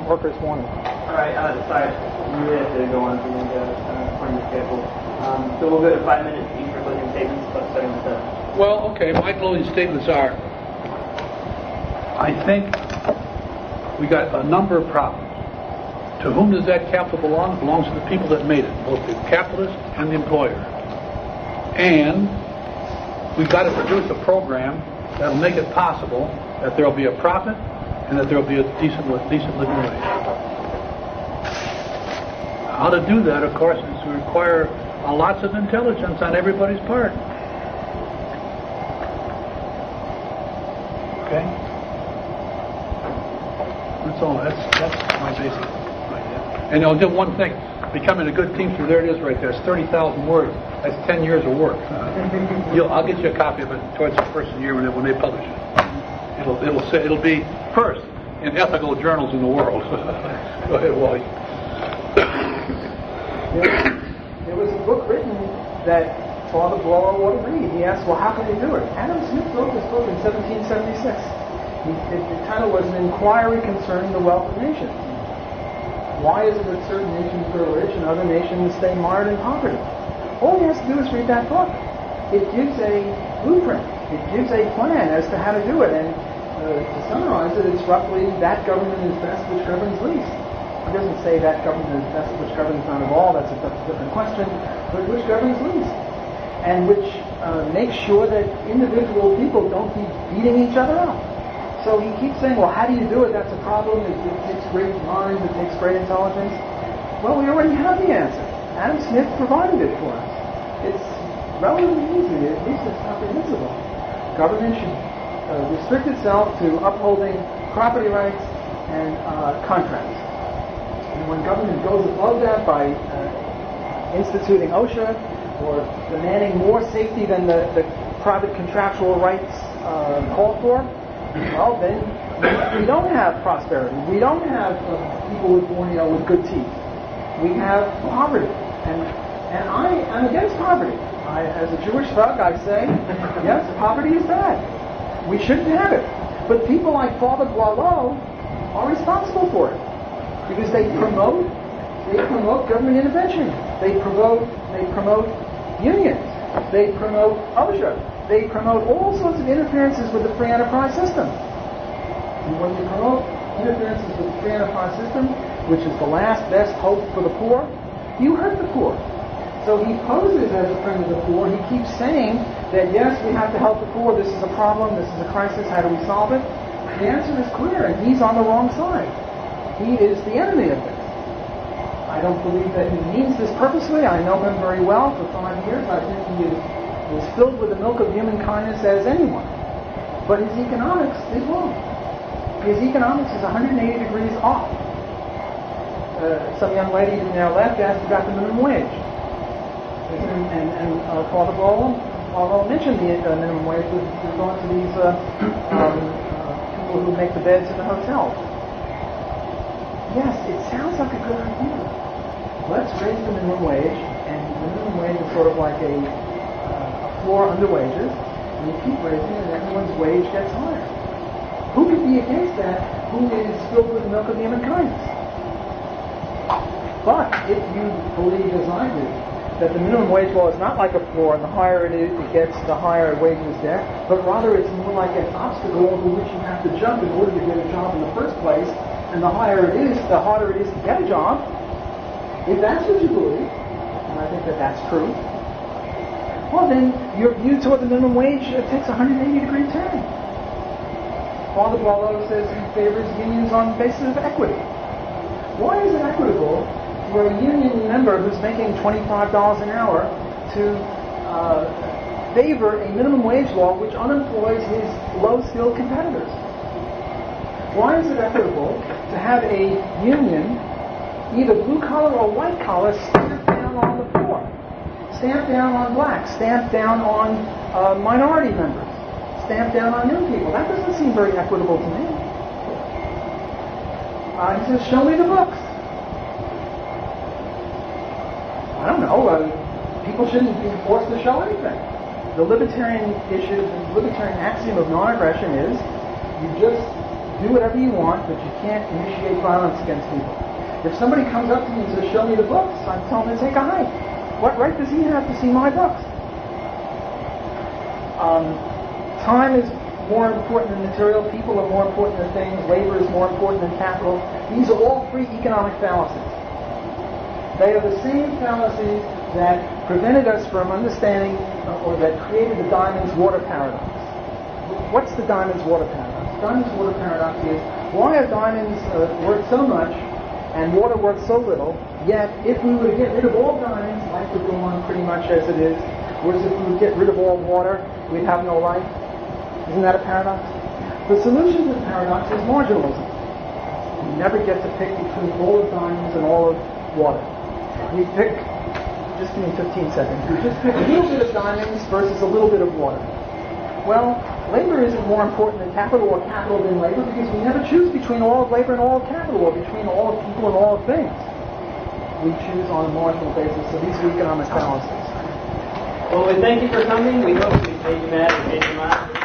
workers wanted. All right, sorry, you really have to go on from according to schedule. So we'll go to 5 minutes each for closing statements, but starting with Well, okay, my closing statements are, I think we got a number of problems. To whom does that capital belong? It belongs to the people that made it, both the capitalist and the employer. And we've got to produce a program that'll make it possible that there'll be a profit and that there'll be a decent living wage. How to do that, of course, is to require lots of intelligence on everybody's part. Okay? That's all. That's my basic idea. And I'll do one thing. Becoming a good teamster, there it is right there. It's 30,000 words. That's 10 years of work. I'll get you a copy of it towards the first year when they publish it. It'll be first in ethical journals in the world. Go ahead, Wally. There was a book written that Father Bolieau ought to read. He asked, well, how can we do it? Adam Smith wrote this book in 1776. The title was An Inquiry Concerning the Wealth of Nations. Why is it that certain nations grow rich and other nations stay mired in poverty? All he has to do is read that book. It gives a blueprint. It gives a plan as to how to do it. And to summarize it, it's roughly that government is best which governs least. It doesn't say that government is best which governs none at all. That's a different question. But which governs least. And which makes sure that individual people don't keep beating each other up. So he keeps saying, well, how do you do it? That's a problem. It takes great minds. It takes great intelligence. Well, we already have the answer. Adam Smith provided it for us. It's relatively easy. At least it's comprehensible. Government should restrict itself to upholding property rights and contracts. And when government goes above that by instituting OSHA or demanding more safety than the private contractual rights call for, well, then we don't have prosperity. We don't have people with Bolieau with good teeth. We have poverty. And I am against poverty. As a Jewish thug, I say, yes, poverty is bad. We shouldn't have it. But people like Father Boileau are responsible for it. Because they promote government intervention. They promote unions. They promote OSHA. They promote all sorts of interferences with the free enterprise system. And when you promote interferences with the free enterprise system, which is the last best hope for the poor, you hurt the poor. So he poses as a friend of the poor. He keeps saying that, yes, we have to help the poor. This is a problem. This is a crisis. How do we solve it? The answer is clear, and he's on the wrong side. He is the enemy of this. I don't believe that he means this purposely. I know him very well for 5 years. I think he is filled with the milk of human kindness as anyone. But his economics is wrong. His economics is 180 degrees off. Some young lady in our left asked about the minimum wage. And Father Bolieau mentioned the minimum wage with regard to these people who make the beds in the hotels. Yes, it sounds like a good idea. Let's raise the minimum wage, and the minimum wage is sort of like a floor under wages, and you keep raising it, and everyone's wage gets higher. Who could be against that? Who is filled with the milk of human kindness? But if you believe, as I do, that the minimum wage law is not like a floor, and the higher it gets, the higher wages get, but rather it's more like an obstacle over which you have to jump in order to get a job in the first place, and the higher it is, the harder it is to get a job. If that's what you believe, and I think that that's true, well then your view toward the minimum wage takes a 180-degree turn. Father Boileau says he favors unions on the basis of equity. Why is it equitable for a union member who's making $25 an hour to favor a minimum wage law which unemploys his low-skilled competitors? Why is it equitable to have a union, either blue-collar or white-collar, stamp down on the poor, stamp down on blacks, stamp down on minority members, stamp down on young people? That doesn't seem very equitable to me. He says, show me the books. I don't know. People shouldn't be forced to show anything. the libertarian issue, the libertarian axiom of non-aggression is you just do whatever you want, but you can't initiate violence against people. If somebody comes up to me and says, show me the books, I tell him to take a hike. What right does he have to see my books? Time is more important than material. People are more important than things. Labor is more important than capital. These are all three economic fallacies. They are the same fallacies that prevented us from understanding or that created the diamond's water paradox. What's the diamond's water paradox? The diamond's water paradox is, why are diamonds worth so much and water worth so little, yet if we were to get rid of all diamonds, life would go on pretty much as it is, whereas if we would get rid of all water, we'd have no life? Isn't that a paradox? The solution to the paradox is marginalism. You never get to pick between all of diamonds and all of water. You pick, just give me 15 seconds, you just pick a little bit of diamonds versus a little bit of water. Well, labor isn't more important than capital or capital than labor because we never choose between all of labor and all of capital or between all of people and all of things. We choose on a marginal basis, so these are economic fallacies. Well, we thank you for coming. We hope we made you mad and made you laugh.